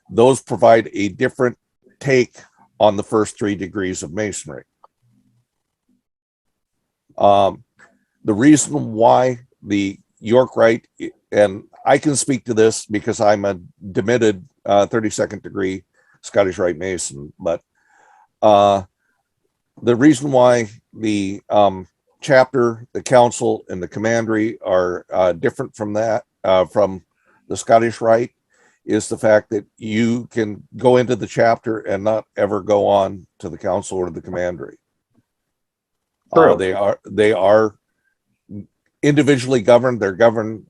those provide a different take on the first 3 degrees of Masonry. The reason why the York Rite, and I can speak to this because I'm a demitted 32nd degree Scottish Rite Mason, but the reason why the chapter, the council, and the commandery are different from that, from the Scottish Rite, is the fact that you can go into the chapter and not ever go on to the council or the commandery. They are individually governed. They're governed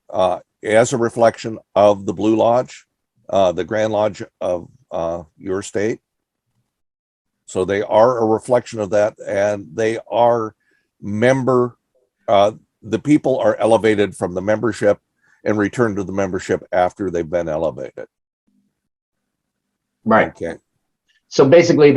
as a reflection of the Blue Lodge, the Grand Lodge of your state. So they are a reflection of that, and they are the people are elevated from the membership and return to the membership after they've been elevated. Right. Okay. So basically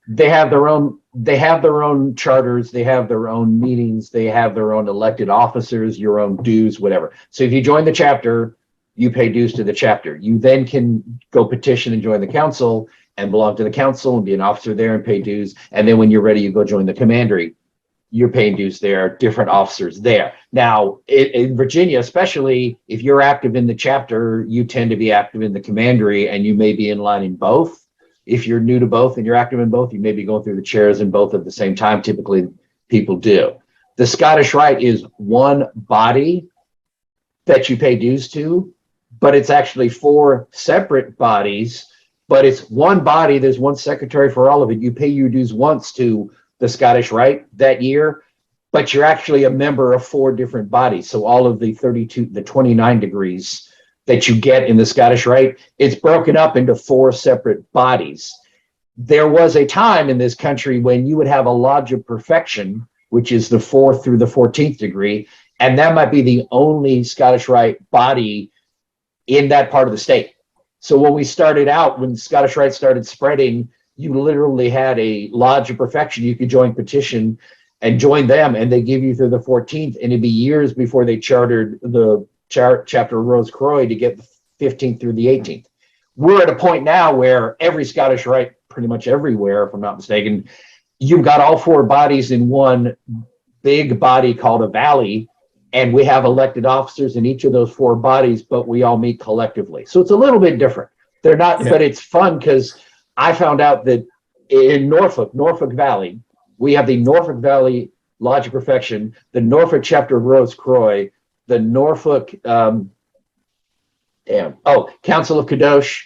they have their own charters, they have their own meetings, they have their own elected officers, your own dues, whatever. So if you join the chapter, you pay dues to the chapter. You then can go petition and join the council and belong to the council and be an officer there and pay dues. And then when you're ready, you go join the commandery. You're paying dues there, different officers there. Now, in Virginia, especially if you're active in the chapter, you tend to be active in the commandery, and you may be in line in both. If you're new to both and you're active in both, you may be going through the chairs in both at the same time. Typically, people do. The Scottish Rite is one body that you pay dues to, but it's actually 4 separate bodies, but it's one body. There's one secretary for all of it. You pay your dues once to the Scottish Rite that year, but you're actually a member of 4 different bodies. So all of the 29 degrees that you get in the Scottish Rite, it's broken up into 4 separate bodies. There was a time in this country when you would have a Lodge of Perfection, which is the 4th through the 14th degree, and that might be the only Scottish Rite body in that part of the state. So when we started out, when Scottish Rite started spreading, you literally had a Lodge of Perfection. You could join petition and join them, and they give you through the 14th, and it'd be years before they chartered the chapter of Rose Croix to get the 15th through the 18th. We're at a point now where every Scottish Rite, pretty much everywhere, if I'm not mistaken, you've got all 4 bodies in one big body called a valley, and we have elected officers in each of those 4 bodies, but we all meet collectively. So it's a little bit different. They're not, but it's fun because I found out that in Norfolk Valley, we have the Norfolk Valley Lodge of Perfection, the Norfolk chapter of Rose Croix, the Norfolk, Council of Kadosh,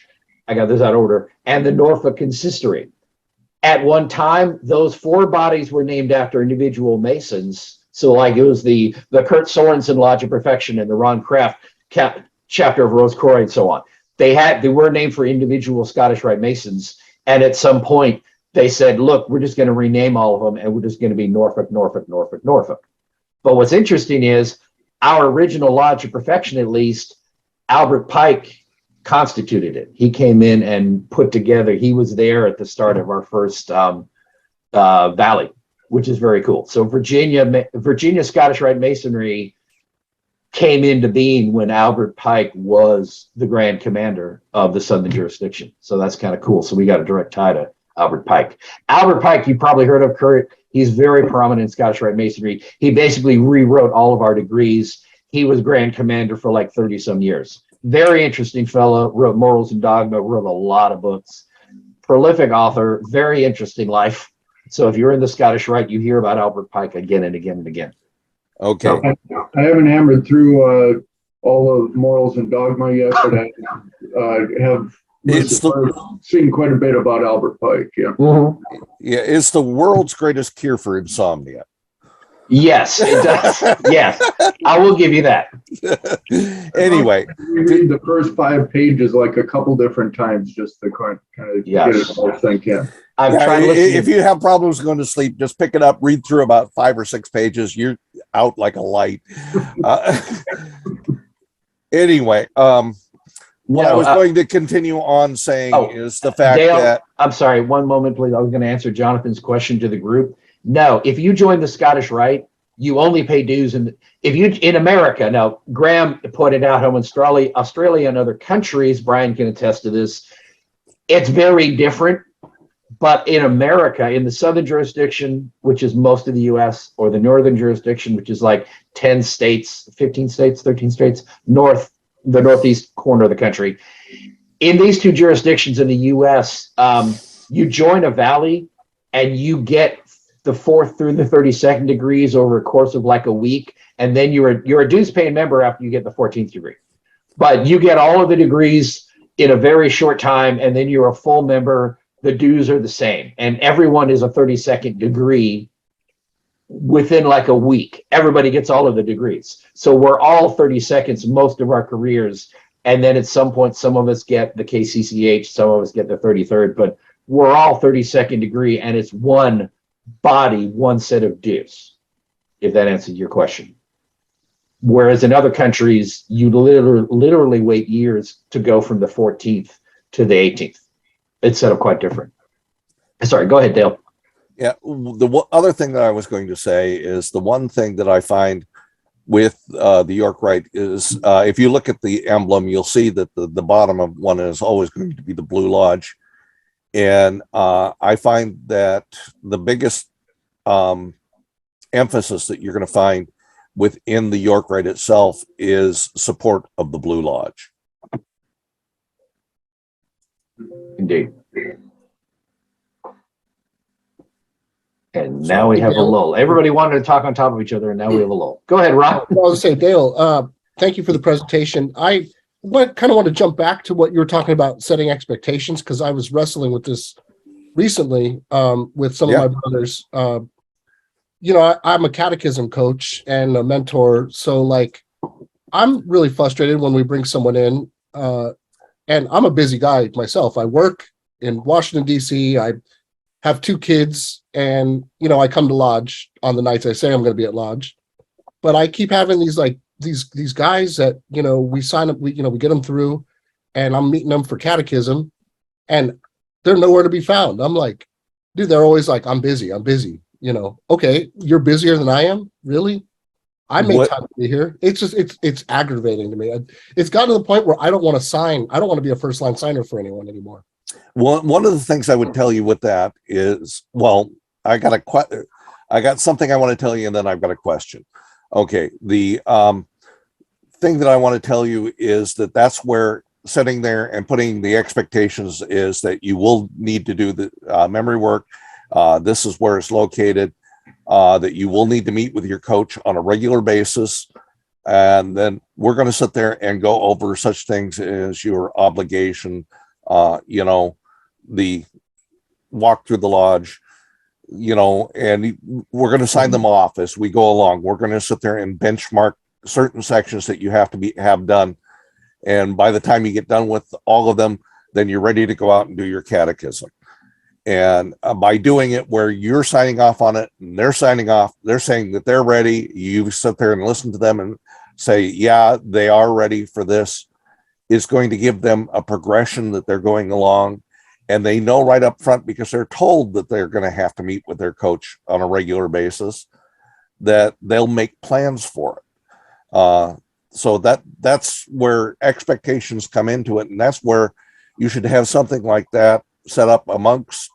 I got this out of order, and the Norfolk Consistory. At one time, those 4 bodies were named after individual Masons. So like it was the Kurt Sorensen Lodge of Perfection and the Ron Kraft chapter of Rose Croix and so on. They were named for individual Scottish Rite Masons. And at some point they said, look, we're just going to rename all of them and we're just going to be Norfolk. But what's interesting is our original Lodge of Perfection, at least, Albert Pike constituted it. He came in and put together, he was there at the start of our first valley, which is very cool. So Virginia Scottish Rite Masonry came into being when Albert Pike was the Grand Commander of the Southern Jurisdiction. So that's kind of cool. So we got a direct tie to Albert Pike. Albert Pike, you probably heard of, Kurt. He's very prominent in Scottish Rite Masonry. He basically rewrote all of our degrees. He was Grand Commander for like 30 some years. Very interesting fellow, wrote Morals and Dogma, wrote a lot of books. Prolific author, very interesting life. So if you're in the Scottish Rite, you hear about Albert Pike again and again and again. Okay. I haven't hammered through all of Morals and Dogma yet, but I have seen quite a bit about Albert Pike. Yeah. Mm-hmm. Yeah, it's the world's greatest cure for insomnia. Yes, it does. Yes, I will give you that. Anyway, we read the first 5 pages like a couple different times just to kind of get it all sink in. If you have problems going to sleep, just pick it up, read through about 5 or 6 pages. You're out like a light. Anyway, what I was going to continue on saying is the fact Dale, that I'm sorry, one moment, please. I was going to answer Jonathan's question to the group. No, if you join the Scottish Rite, you only pay dues in America. Now, Graham pointed out how in Australia and other countries, Brian can attest to this, it's very different. But in America, in the Southern jurisdiction, which is most of the US, or the Northern jurisdiction, which is like 10 states, 15 states, 13 states, the northeast corner of the country. In these 2 jurisdictions in the US, you join a valley and you get the 4th through the 32nd degrees over a course of like a week. And then you're a dues paying member after you get the 14th degree. But you get all of the degrees in a very short time, and then you're a full member. The dues are the same, and everyone is a 32nd degree within like a week. Everybody gets all of the degrees. So we're all 32nds most of our careers. And then at some point, some of us get the KCCH, some of us get the 33rd, but we're all 32nd degree, and it's one body, one set of dues, if that answered your question. Whereas in other countries, you literally wait years to go from the 14th to the 18th. It's set up quite different. Sorry, go ahead, Dale. Yeah, the other thing that I was going to say is the one thing that I find with the York Rite is if you look at the emblem, you'll see that the bottom of one is always going to be the Blue Lodge. And I find that the biggest emphasis that you're going to find within the York Rite itself is support of the Blue Lodge. Indeed. And now we have a lull. Everybody wanted to talk on top of each other, and now we have a lull. Go ahead, Ron. I was say, Dale, thank you for the presentation. I kind of want to jump back to what you were talking about, setting expectations, because I was wrestling with this recently with some of my brothers. You know, I'm a catechism coach and a mentor, so like I'm really frustrated when we bring someone in, and I'm a busy guy myself. I work in Washington, D.C. I have 2 kids, and you know, I come to lodge on the nights I say I'm going to be at lodge, but I keep having these like these guys that, you know, we sign up, we get them through, and I'm meeting them for catechism, and they're nowhere to be found. I'm like, dude, they're always like, I'm busy. You know, okay, you're busier than I am, really? I make time to be here. It's just it's aggravating to me. It's gotten to the point where I don't want to sign. I don't want to be a first line signer for anyone anymore. One of the things I would tell you with that is, well, I got something I want to tell you, and then I've got a question. Okay, the thing that I want to tell you is that's where sitting there and putting the expectations is that you will need to do the memory work. This is where it's located. That you will need to meet with your coach on a regular basis, and then we're going to sit there and go over such things as your obligation. You know, the walk through the lodge, you know, and we're going to sign them off as we go along. We're going to sit there and benchmark certain sections that you have to have done. And by the time you get done with all of them, then you're ready to go out and do your catechism. And by doing it where you're signing off on it and they're signing off, they're saying that they're ready. You sit there and listen to them and say, yeah, they are ready for this. It's going to give them a progression that they're going along, and they know right up front, because they're told that they're going to have to meet with their coach on a regular basis, that they'll make plans for it. So that's where expectations come into it. And that's where you should have something like that set up amongst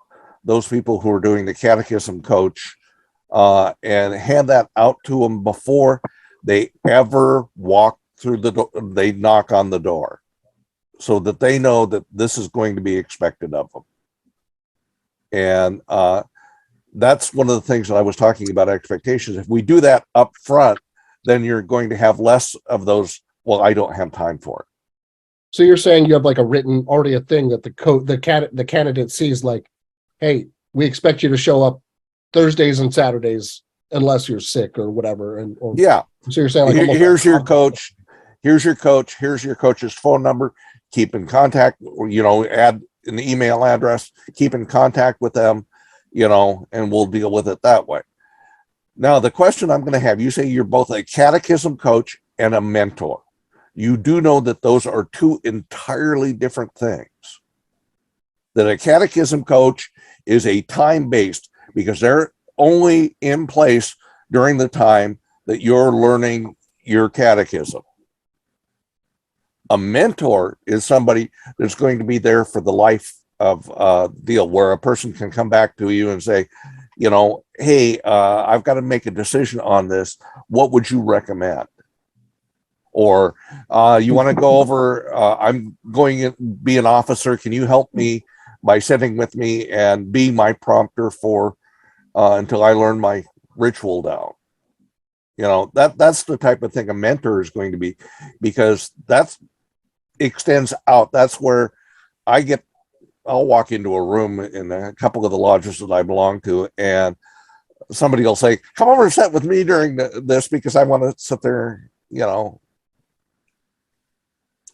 those people who are doing the catechism coach, and hand that out to them before they ever walk through the door. They knock on the door, so that they know that this is going to be expected of them. And that's one of the things that I was talking about, expectations. If we do that up front, then you're going to have less of those, well, I don't have time for it. So you're saying you have like already a thing that the candidate sees, like, hey, we expect you to show up Thursdays and Saturdays unless you're sick or whatever. Yeah. So you're saying like, here's your coach. Here's your coach. Here's your coach's phone number. Keep in contact, you know, add an email address, keep in contact with them, you know, and we'll deal with it that way. Now, the question I'm going to have, you say you're both a catechism coach and a mentor. You do know that those are 2 entirely different things. That a catechism coach is a time-based, because they're only in place during the time that you're learning your catechism. A mentor is somebody that's going to be there for the life of deal, where a person can come back to you and say, you know, hey, I've got to make a decision on this. What would you recommend? Or you want to go over, I'm going to be an officer. Can you help me by sitting with me and be my prompter for until I learn my ritual down? You know, that's the type of thing a mentor is going to be, because that's extends out. That's where I'll walk into a room in a couple of the lodges that I belong to, and somebody will say, come over and sit with me during this, because I want to sit there, you know,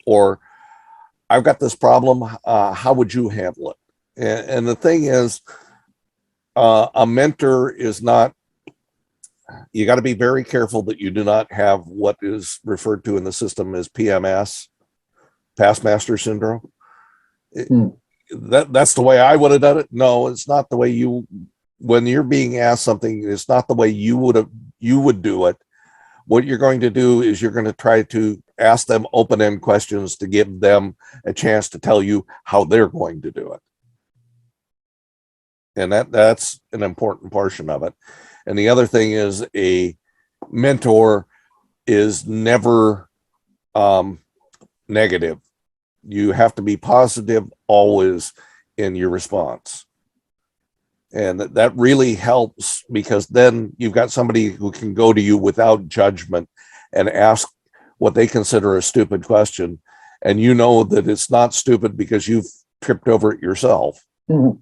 or I've got this problem. How would you handle it? And the thing is, a mentor is not, you got to be very careful that you do not have what is referred to in the system as PMS, past master syndrome. That's the way I would have done it. No, it's not the way when you're being asked something, it's not the way you would do it. what you're going to do is you're going to try to ask them open-end questions to give them a chance to tell you how they're going to do it. And that's an important portion of it. And the other thing is, a mentor is never negative. You have to be positive always in your response. And that really helps, because then you've got somebody who can go to you without judgment and ask what they consider a stupid question. And you know that it's not stupid because you've tripped over it yourself. Mhm.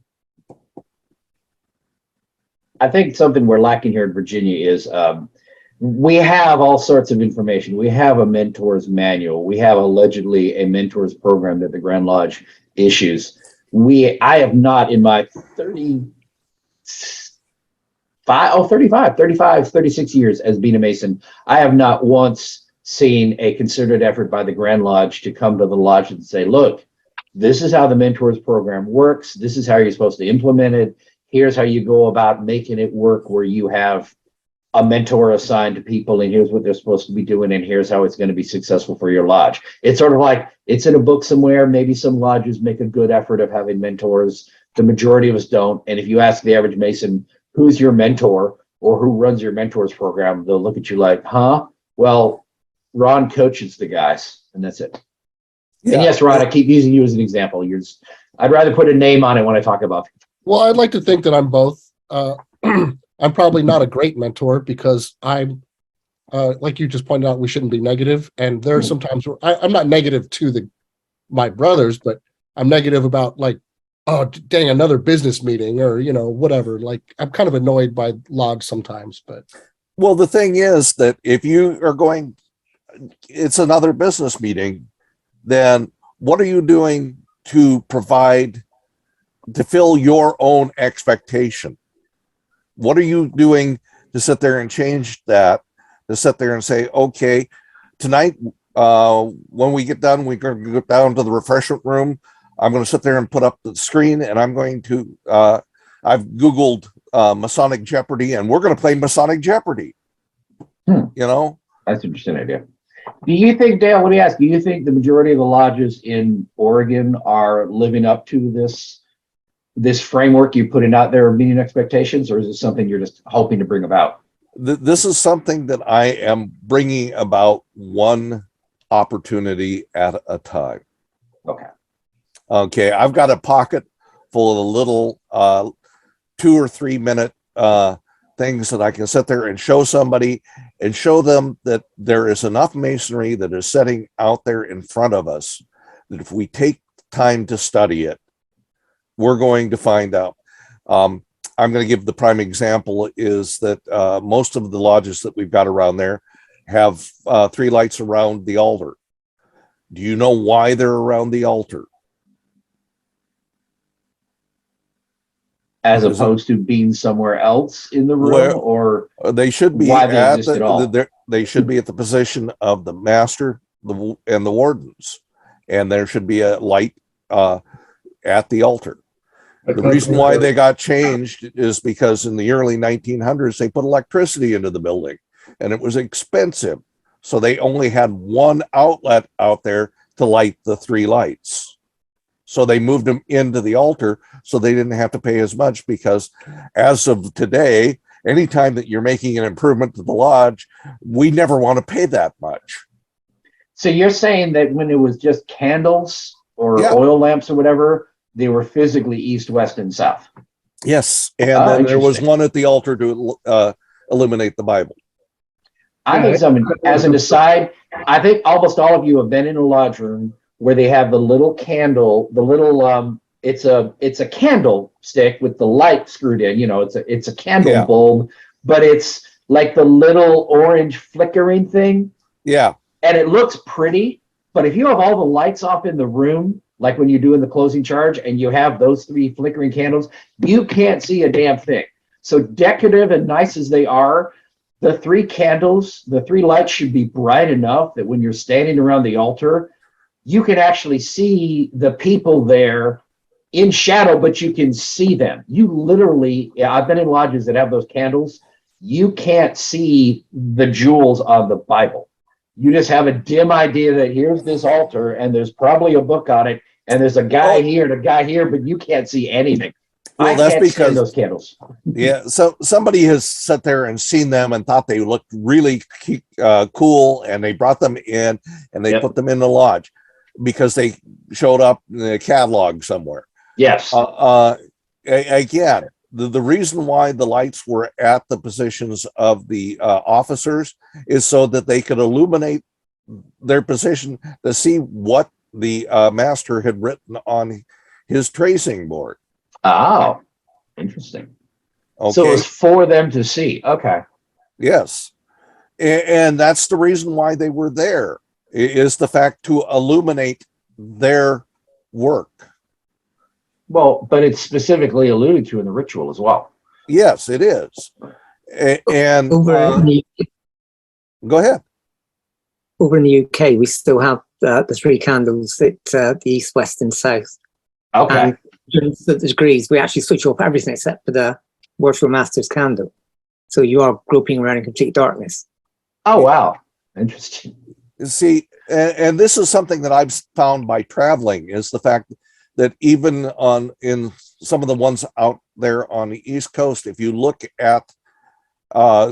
I think something we're lacking here in Virginia is we have all sorts of information. We have a mentor's manual. We have allegedly a mentor's program that the Grand Lodge issues. I have not, in my 36 years as being a Mason, I have not once seen a concerted effort by the Grand Lodge to come to the lodge and say, look, this is how the mentors program works. This is how you're supposed to implement it. Here's how you go about making it work, where you have a mentor assigned to people, and here's what they're supposed to be doing, and here's how it's going to be successful for your lodge. It's sort of like it's in a book somewhere. Maybe some lodges make a good effort of having mentors. The majority of us don't. And if you ask the average Mason, who's your mentor or who runs your mentors program, they'll look at you like, huh? Well, Ron coaches the guys, and that's it. Yeah. And yes, Ron, I keep using you as an example. I'd rather put a name on it when I talk about people. Well, I'd like to think that I'm both. I'm probably not a great mentor because I'm, like you just pointed out, we shouldn't be negative. And there are some times where I'm not negative to my brothers, but I'm negative about, like, oh, dang, another business meeting, or, whatever. Like, I'm kind of annoyed by logs sometimes, but. Well, the thing is that if you are going, it's another business meeting, then what are you doing to fill your own expectation? What are you doing to sit there and change that, to sit there and say, okay, tonight, when we get done, we're going to go down to the refreshment room. I'm going to sit there and put up the screen, and I'm going to, I've Googled Masonic Jeopardy, and we're going to play Masonic Jeopardy. That's an interesting idea. Do you think, Dale, let me ask, do you think the majority of the lodges in Oregon are living up to this framework you're putting out there of meeting expectations, or is it something you're just hoping to bring about? This is something that I am bringing about one opportunity at a time. Okay. I've got a pocket full of the little 2 or 3 minute things that I can sit there and show somebody and show them that there is enough masonry that is sitting out there in front of us, that if we take time to study it, we're going to find out. I'm going to give the prime example is that most of the lodges that we've got around there have 3 lights around the altar. Do you know why they're around the altar? As opposed to being somewhere else in the room, or they should be why they at exist at all? they should be at the position of the master and the wardens, and there should be a light at the altar. The reason why they got changed is because in the early 1900s, they put electricity into the building, and it was expensive. So they only had one outlet out there to light the 3 lights. So they moved them into the altar so they didn't have to pay as much, because as of today, anytime that you're making an improvement to the lodge, we never want to pay that much. So you're saying that when it was just candles or oil lamps or whatever, they were physically east, west, and south? Yes. And then there was one at the altar to illuminate the Bible. I think as an aside, I think almost all of you have been in a lodge room where they have the little candle, it's a candlestick with the light screwed in, it's a candle bulb, but it's like the little orange flickering thing. Yeah. And it looks pretty, but if you have all the lights off in the room, like when you're doing the closing charge and you have those 3 flickering candles, you can't see a damn thing. So decorative and nice as they are, the 3 candles, the 3 lights should be bright enough that when you're standing around the altar, you can actually see the people there in shadow, but you can see them. You literally, I've been in lodges that have those candles. you can't see the jewels on the Bible. You just have a dim idea that here's this altar and there's probably a book on it and there's a guy here and a guy here, but you can't see anything. Well, I that's can't stand because those candles. yeah, so somebody has sat there and seen them and thought they looked really cool, and they brought them in and they Yep. put them in the lodge because they showed up in the catalog somewhere. Yes. Again, the reason why the lights were at the positions of the officers is so that they could illuminate their position to see what the master had written on his tracing board. Oh, interesting. Okay. So it's for them to see. Okay. Yes. And that's the reason why they were there, is the fact to illuminate their work. Well, but it's specifically alluded to in the ritual as well. Yes, it is. And go ahead. Over in the UK, we still have the three candles at the east, west, and south. Okay. And during the degrees, we actually switch off everything except for the Worship Master's candle. So you are groping around in complete darkness. Oh, wow. Interesting. See, and this is something that I've found by traveling, is the fact that even in some of the ones out there on the East Coast, if you look at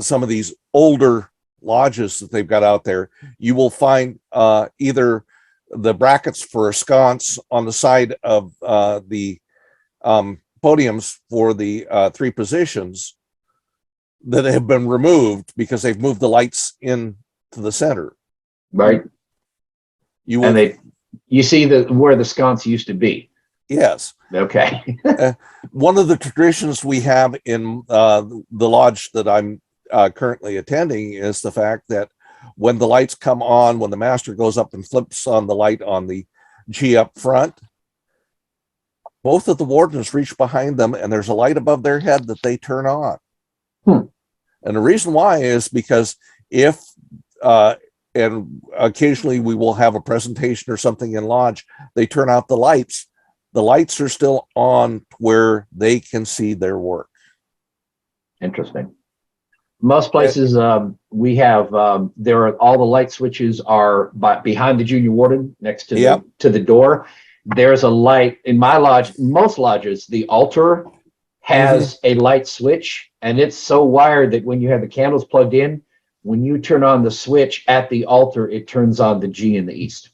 some of these older lodges that they've got out there, you will find either the brackets for a sconce on the side of the podiums for the three positions that have been removed because they've moved the lights in to the center. Right. You see where the sconce used to be. Yes. Okay. One of the traditions we have in the lodge that I'm currently attending is the fact that when the lights come on, when the master goes up and flips on the light on the G up front, both of the wardens reach behind them and there's a light above their head that they turn on. And the reason why is because if, and occasionally we will have a presentation or something in lodge, they turn out the lights are still on where they can see their work. Interesting. Most places we have there are all the light switches are behind the junior warden next to the door. There's a light in my lodge. Most lodges, the altar has a light switch, and it's so wired that when you have the candles plugged in, when you turn on the switch at the altar, it turns on the G in the east.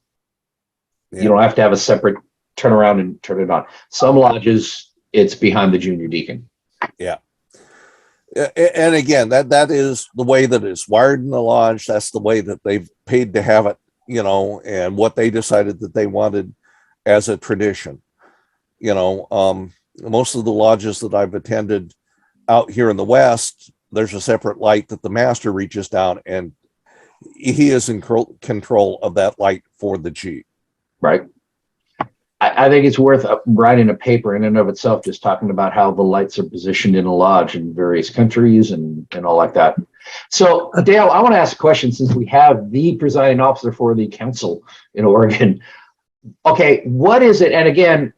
You don't have to have a separate turn around and turn it on. Some lodges, it's behind the junior deacon. Yeah. And again, that is the way that it's wired in the lodge. That's the way that they've paid to have it, and what they decided that they wanted as a tradition. Most of the lodges that I've attended out here in the West, there's a separate light that the master reaches down and he is in control of that light for the G. Right. I think it's worth writing a paper in and of itself, just talking about how the lights are positioned in a lodge in various countries and all like that. So, Dale, I want to ask a question since we have the presiding officer for the council in Oregon. Okay, what is it? And again,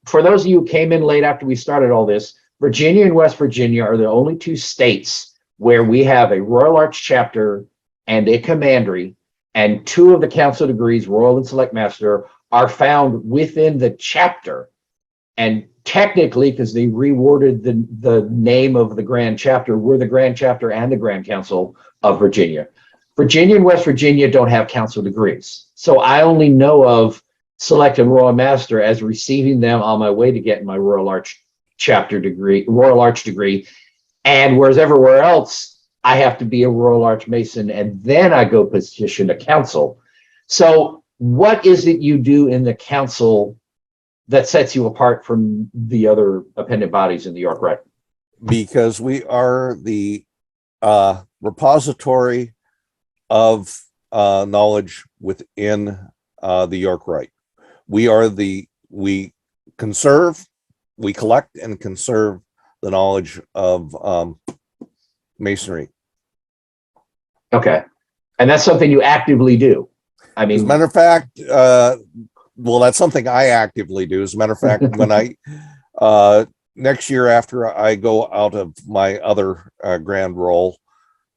for those of you who came in late after we started all this, Virginia and West Virginia are the only two states where we have a Royal Arch chapter and a commandery, and two of the council degrees, Royal and Select Master, are found within the chapter. And technically, because they reworded the name of the Grand Chapter, we're the Grand Chapter and the Grand Council of Virginia. Virginia and West Virginia don't have council degrees. So I only know of Select and Royal Master as receiving them on my way to getting my Royal Arch chapter degree, Royal Arch degree. And whereas everywhere else, I have to be a Royal Arch Mason and then I go petition a council. So what is it you do in the council that sets you apart from the other appendant bodies in the York Rite? Because we are the repository of knowledge within the York Rite. We conserve, we collect and conserve the knowledge of Masonry. Okay. And that's something you actively do. I mean, as a matter of fact, well, that's something I actively do. As a matter of fact, when I next year after I go out of my other grand role,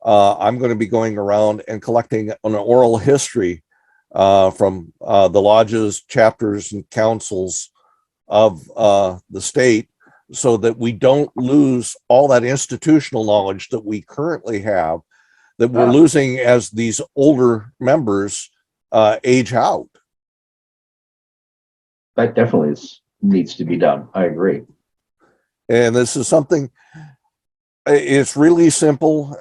I'm going to be going around and collecting an oral history from the lodges, chapters, and councils of the state, so that we don't lose all that institutional knowledge that we currently have, that we're losing as these older members age out. That definitely needs to be done. I agree. And this is something, it's really simple.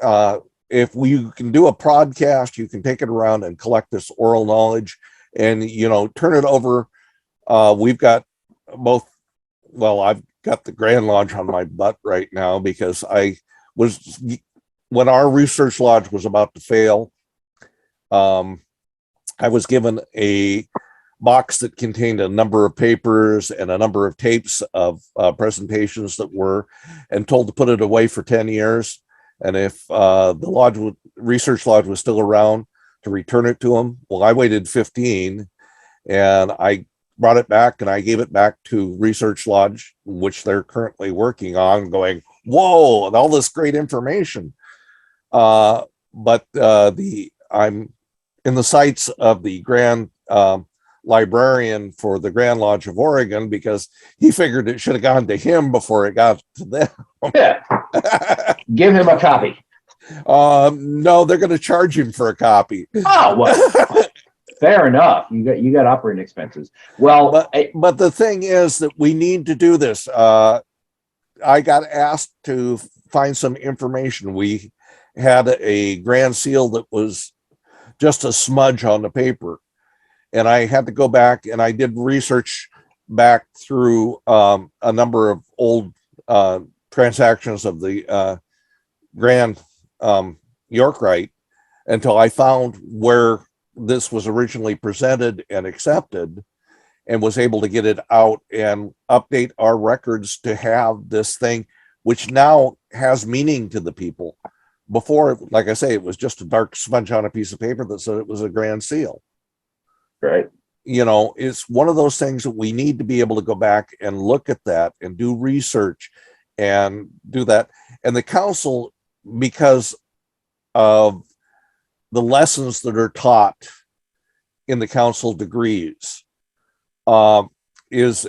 If we can do a podcast, you can take it around and collect this oral knowledge and, you know, turn it over. We've got both, well, I've got the Grand Lodge on my butt right now because when our research lodge was about to fail, I was given a box that contained a number of papers and a number of tapes of presentations that were, and told to put it away for 10 years. And if the research lodge was still around, to return it to them. Well, I waited 15 and I brought it back and I gave it back to Research Lodge, which they're currently working on, going, whoa, and all this great information. But I'm in the sights of the Grand librarian for the Grand Lodge of Oregon, because he figured it should have gone to him before it got to them. Yeah. Give him a copy. No, they're going to charge him for a copy. Oh, well, fair enough. You got operating expenses. Well, but the thing is that we need to do this. I got asked to find some information. We had a grand seal that was just a smudge on the paper, and I had to go back and I did research back through a number of old transactions of the Grand York Rite until I found where this was originally presented and accepted, and was able to get it out and update our records to have this thing, which now has meaning to the people. Before, like I say, it was just a dark smudge on a piece of paper that said it was a grand seal. Right. You know, it's one of those things that we need to be able to go back and look at that and do research and do that. And the council, because of the lessons that are taught in the council degrees, is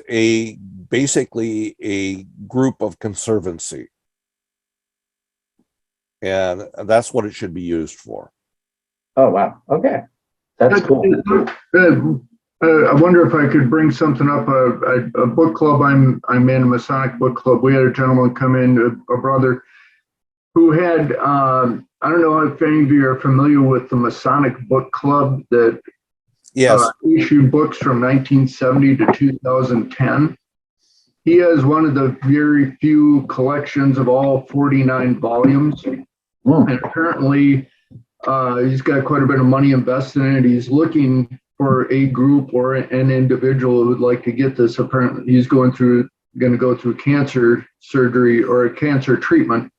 basically a group of conservancy. And that's what it should be used for. Oh, wow. Okay. That's cool. I wonder if I could bring something up. A book club I'm in, a Masonic book club. We had a gentleman come in, a brother, who had, I don't know if any of you are familiar with the Masonic book club that issued books from 1970 to 2010. He has one of the very few collections of all 49 volumes. And apparently he's got quite a bit of money invested in it. He's looking for a group or an individual who would like to get this. Apparently he's going to go through cancer surgery or a cancer treatment,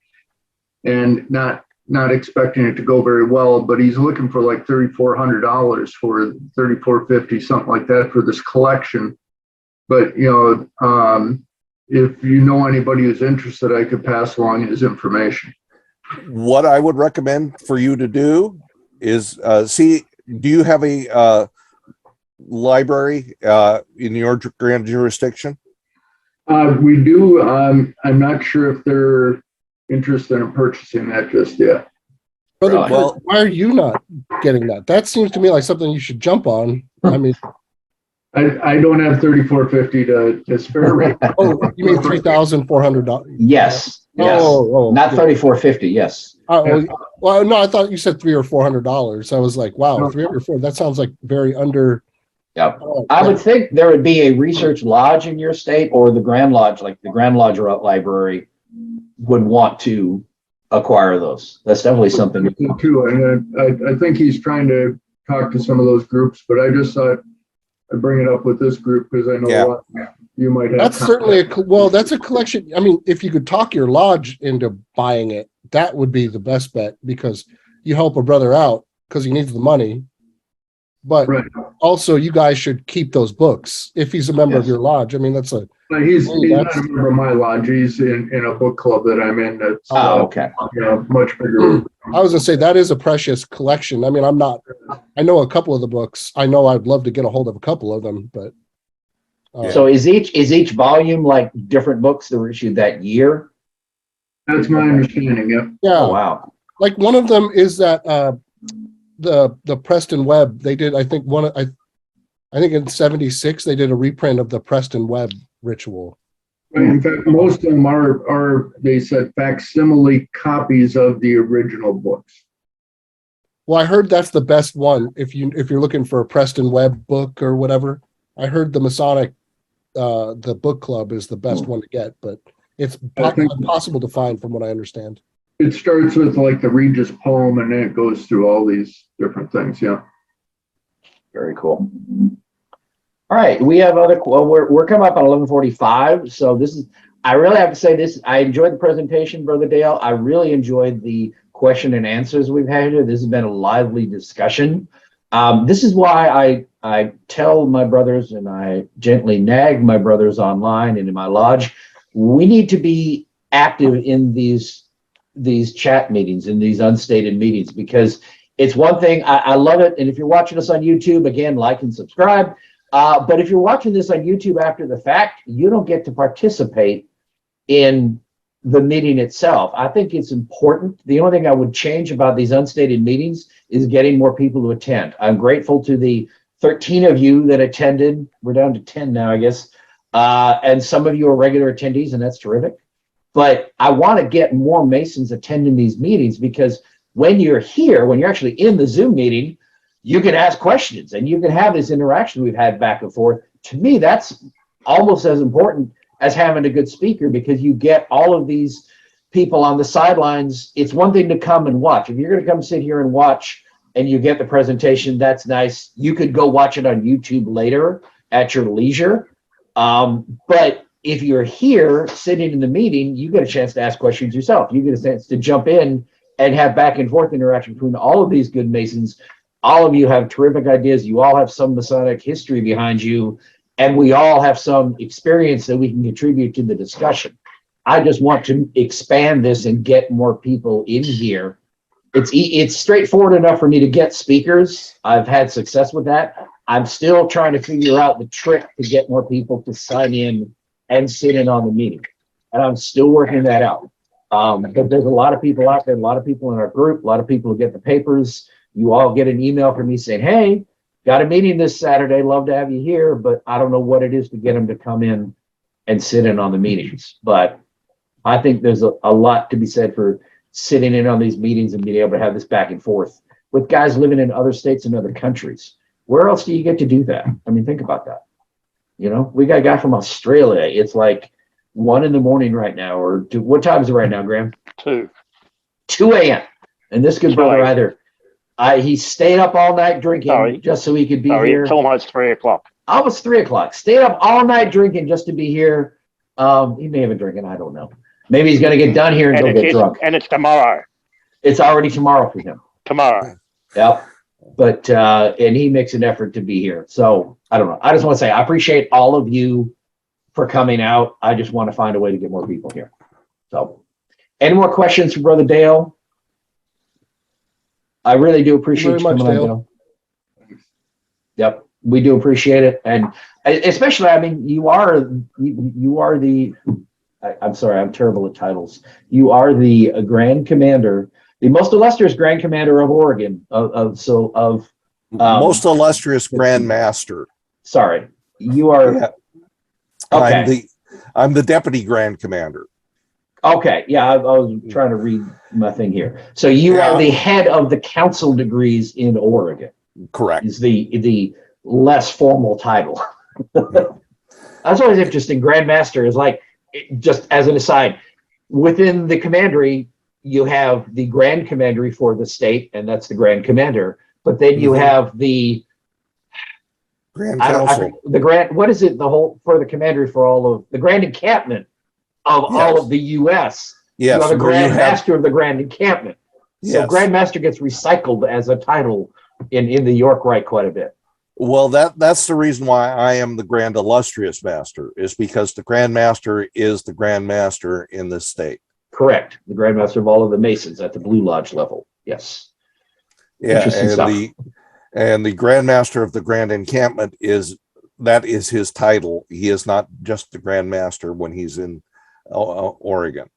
and not expecting it to go very well, but he's looking for like $3,400 for $3,450, something like that, for this collection. But, you know, if you know anybody who's interested, I could pass along his information. What I would recommend for you to do is do you have a library in your grand jurisdiction? We do. I'm not sure if they're interested in purchasing that just yet. Brother, well, why are you not getting that? That seems to me like something you should jump on. I mean, I don't have $3,450 to spare right now. Oh, you mean $3,400? Yes. Yes. Oh, not $3,450. Yes. Well, no, I thought you said $300 or $400. I was like, wow, $300 or $400. That sounds like very under. Yeah. I would think there would be a research lodge in your state, or the Grand Lodge, like the Grand Lodge Library, would want to acquire those. That's definitely something. Too, and I think he's trying to talk to some of those groups, but I just thought I'd bring it up with this group because I know a lot you might have. That's certainly that's a collection. I mean, if you could talk your lodge into buying it, that would be the best bet, because you help a brother out because he needs the money. But also, you guys should keep those books if he's a member of your lodge. I mean, that's a He's Hey, not that's- a member of my lodge. He's in a book club that I'm in. That's Oh, okay. much bigger. I was gonna say that is a precious collection. I mean, I know a couple of the books. I know I'd love to get a hold of a couple of them, but. So is each volume like different books that were issued that year? That's my understanding. Yep. Yeah, Oh, wow. like one of them is that the Preston Webb. They did, I think I think in '76 they did a reprint of the Preston Webb ritual. In fact, most of them are they said facsimile copies of the original books. Well, I heard that's the best one if you're looking for a Preston Webb book or whatever. I heard the Masonic the book club is the best one to get, but it's impossible to find from what I understand. It starts with like the Regis poem and then it goes through all these different things. Yeah. Very cool. All right, we have well, we're coming up on 11:45, so I really have to say this. I enjoyed the presentation, Brother Dale. I really enjoyed the question and answers we've had here. This has been a lively discussion. This is why I tell my brothers and I gently nag my brothers online and in my lodge, we need to be active in these chat meetings, in these unstated meetings, because it's one thing, I love it. And if you're watching us on YouTube, again, like and subscribe. But if you're watching this on YouTube after the fact, you don't get to participate in the meeting itself. I think it's important. The only thing I would change about these unstated meetings is getting more people to attend. I'm grateful to the 13 of you that attended. We're down to 10 now, I guess. And some of you are regular attendees, and that's terrific. But I want to get more Masons attending these meetings, because when you're here, when you're actually in the Zoom meeting, you can ask questions and you can have this interaction we've had back and forth. To me, that's almost as important as having a good speaker, because you get all of these people on the sidelines. It's one thing to come and watch. If you're going to come sit here and watch and you get the presentation, that's nice. You could go watch it on YouTube later at your leisure. But if you're here sitting in the meeting, you get a chance to ask questions yourself. You get a chance to jump in and have back and forth interaction between all of these good Masons. All of you have terrific ideas. You all have some Masonic history behind you, and we all have some experience that we can contribute to the discussion. I just want to expand this and get more people in here. It's straightforward enough for me to get speakers. I've had success with that. I'm still trying to figure out the trick to get more people to sign in and sit in on the meeting. And I'm still working that out. But there's a lot of people out there, a lot of people in our group, a lot of people who get the papers. You all get an email from me saying, hey, got a meeting this Saturday, love to have you here, but I don't know what it is to get them to come in and sit in on the meetings. But I think there's a lot to be said for sitting in on these meetings and being able to have this back and forth with guys living in other states and other countries. Where else do you get to do that? I mean, think about that. You know, we got a guy from Australia. It's like 1 a.m. right now, or what time is it right now, Graham? 2 a.m. And this good brother he stayed up all night drinking just so he could be here. It's almost 3 o'clock. Almost 3 o'clock. Stayed up all night drinking just to be here. He may have been drinking. I don't know. Maybe he's going to get done here and go get drunk. And it's tomorrow. It's already tomorrow for him. Tomorrow. Yep. But, and he makes an effort to be here. So I don't know. I just want to say, I appreciate all of you for coming out. I just want to find a way to get more people here. So any more questions for Brother Dale? I really do appreciate you coming on, Dale. Yep, we do appreciate it, and especially, I mean, you are the. I'm sorry, I'm terrible at titles. You are the Grand Commander, the most illustrious Grand Commander of Oregon. Most illustrious Grand Master. Sorry, you are. Yeah. Okay. I'm the Deputy Grand Commander. Okay, yeah, I was trying to read my thing here. So you are the head of the council degrees in Oregon. Correct. Is the less formal title. That's always interesting. Grandmaster is like, just as an aside, within the commandery, you have the Grand Commandery for the state, and that's the Grand Commander. But then you have the Grand Council. What is it? The whole for the commandery for all of the Grand Encampment of all of the U.S. Yes, you are the Grand Master of the Grand Encampment. So Grand Master gets recycled as a title in the York Rite quite a bit. Well, that's the reason why I am the Grand Illustrious Master, is because the Grand Master is the Grand Master in this state. Correct. The Grand Master of all of the Masons at the Blue Lodge level. Yes. Yeah, Interesting stuff. the Grand Master of the Grand Encampment is his title. He is not just the Grand Master when he's in Oregon.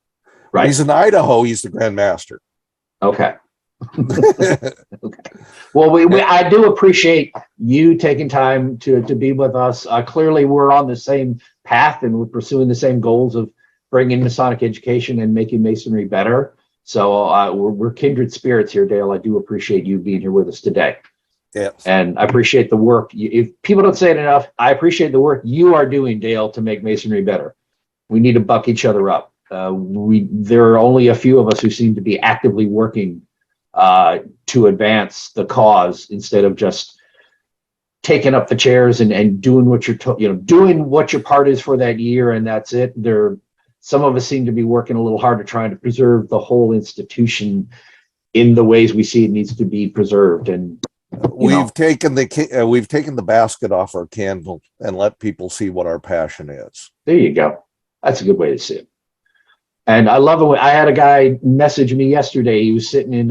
When Right. he's in Idaho, he's the Grand Master. Okay. Okay. Well, I do appreciate you taking time to be with us. Clearly, we're on the same path and we're pursuing the same goals of bringing Masonic education and making Masonry better. So we're kindred spirits here, Dale. I do appreciate you being here with us today. Yes. And I appreciate the work. If people don't say it enough, I appreciate the work you are doing, Dale, to make Masonry better. We need to buck each other up. There are only a few of us who seem to be actively working to advance the cause instead of just taking up the chairs and doing what doing what your part is for that year, and that's it. Some of us seem to be working a little harder trying to preserve the whole institution in the ways we see it needs to be preserved. And we've taken the basket off our candle and let people see what our passion is. There you go. That's a good way to see it. And I love it when I had a guy message me yesterday. He was sitting in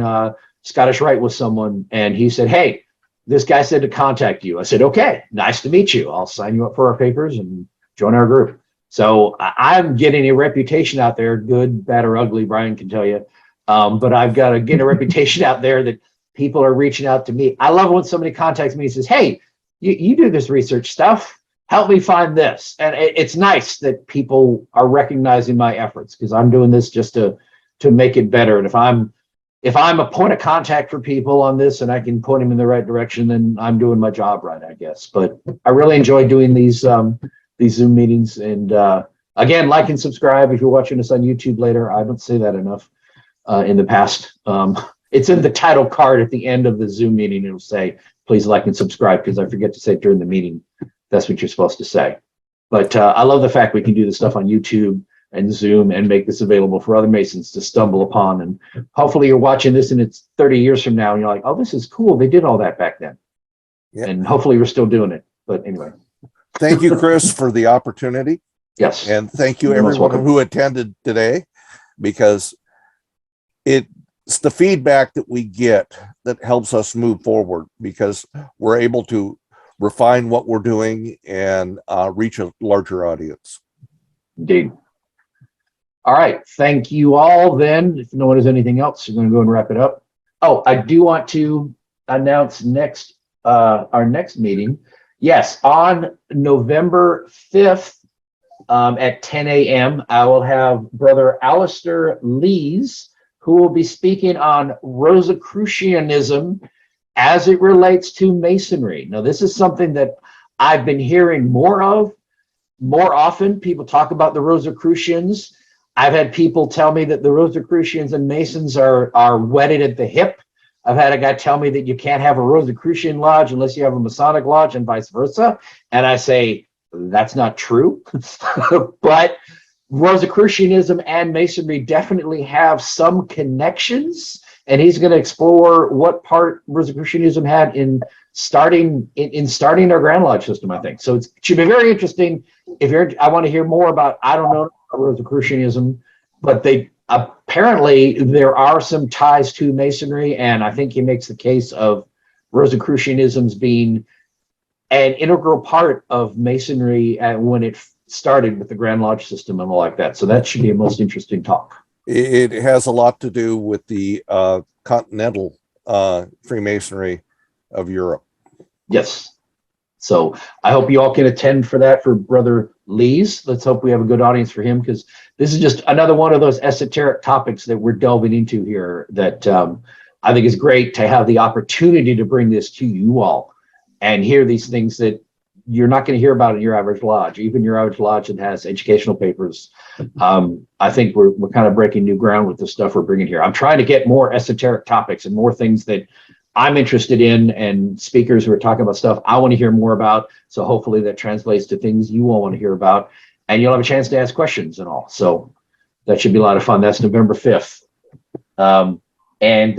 Scottish Rite with someone, and he said, "Hey, this guy said to contact you." I said, "Okay, nice to meet you. I'll sign you up for our papers and join our group." So I'm getting a reputation out there, good, bad, or ugly. Brian can tell you, but I've got to get a reputation out there that people are reaching out to me. I love when somebody contacts me and says, "Hey, you do this research stuff. Help me find this." And it's nice that people are recognizing my efforts, because I'm doing this just to make it better. And if I'm a point of contact for people on this and I can point them in the right direction, then I'm doing my job right, I guess. But I really enjoy doing these Zoom meetings. And again, like and subscribe if you're watching us on YouTube later. I don't say that enough in the past. It's in the title card at the end of the Zoom meeting. It'll say, "Please like and subscribe," because I forget to say it during the meeting. That's what you're supposed to say. But I love the fact we can do this stuff on YouTube and Zoom and make this available for other Masons to stumble upon. And hopefully you're watching this and it's 30 years from now and you're like, "Oh, this is cool. They did all that back then." Yeah. And hopefully we're still doing it. But anyway. Thank you, Chris, for the opportunity. Yes. And thank you everyone who attended today, because it's the feedback that we get that helps us move forward, because we're able to refine what we're doing and reach a larger audience. Indeed. All right. Thank you all then. If no one has anything else, we're going to go and wrap it up. Oh, I do want to announce our next meeting. Yes, on November 5th at 10 a.m., I will have Brother Alistair Lees, who will be speaking on Rosicrucianism as it relates to Masonry. Now, this is something that I've been hearing more often. People talk about the Rosicrucians. I've had people tell me that the Rosicrucians and Masons are wedded at the hip. I've had a guy tell me that you can't have a Rosicrucian lodge unless you have a Masonic lodge, and vice versa. And I say, that's not true. But Rosicrucianism and Masonry definitely have some connections. And he's going to explore what part Rosicrucianism had in starting our Grand Lodge system, I think. So it should be very interesting. I want to hear more about, I don't know Rosicrucianism, but apparently there are some ties to Masonry, and I think he makes the case of Rosicrucianism's being an integral part of Masonry when it started with the Grand Lodge system and all like that. So that should be a most interesting talk. It has a lot to do with the continental Freemasonry of Europe. Yes. So I hope you all can attend for that for Brother Lees. Let's hope we have a good audience for him, because this is just another one of those esoteric topics that we're delving into here that I think is great to have the opportunity to bring this to you all and hear these things that you're not going to hear about in your average lodge, even your average lodge that has educational papers. I think we're kind of breaking new ground with the stuff we're bringing here. I'm trying to get more esoteric topics and more things that I'm interested in, and speakers who are talking about stuff I want to hear more about. So hopefully that translates to things you all want to hear about, and you'll have a chance to ask questions and all. So that should be a lot of fun. That's November 5th. And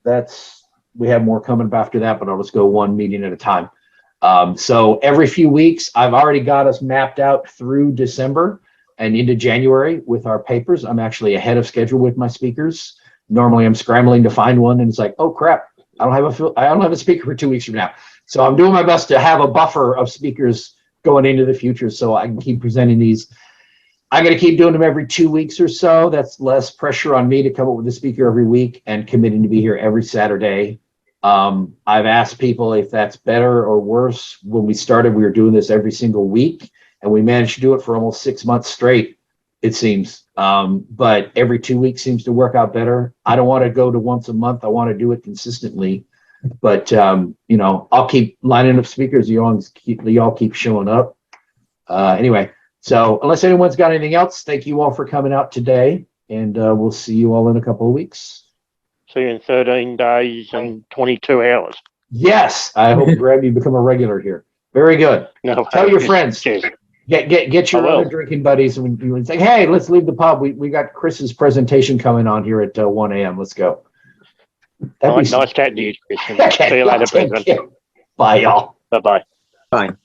that's we have more coming up after that, but I'll just go one meeting at a time. So every few weeks, I've already got us mapped out through December and into January with our papers. I'm actually ahead of schedule with my speakers. Normally I'm scrambling to find one and it's like, oh crap, I don't have a speaker for 2 weeks from now. So I'm doing my best to have a buffer of speakers going into the future so I can keep presenting these. I'm going to keep doing them every 2 weeks or so. That's less pressure on me to come up with a speaker every week and committing to be here every Saturday. I've asked people if that's better or worse. When we started, we were doing this every single week and we managed to do it for almost 6 months straight, it seems. But every 2 weeks seems to work out better. I don't want to go to once a month. I want to do it consistently. But, you know, I'll keep lining up speakers. Y'all keep showing up. Anyway, so unless anyone's got anything else, thank you all for coming out today. And we'll see you all in a couple of weeks. See you in 13 days and 22 hours. Yes, I hope Graham, you become a regular here. Very good. No, Tell your friends. Cheers. Get your I will. other drinking buddies and say, hey, let's leave the pub. We got Chris's presentation coming on here at 1 a.m. Let's go. Nice chatting to you, Chris. See you later, Take Brendan. care. Bye, y'all. Bye-bye. Fine.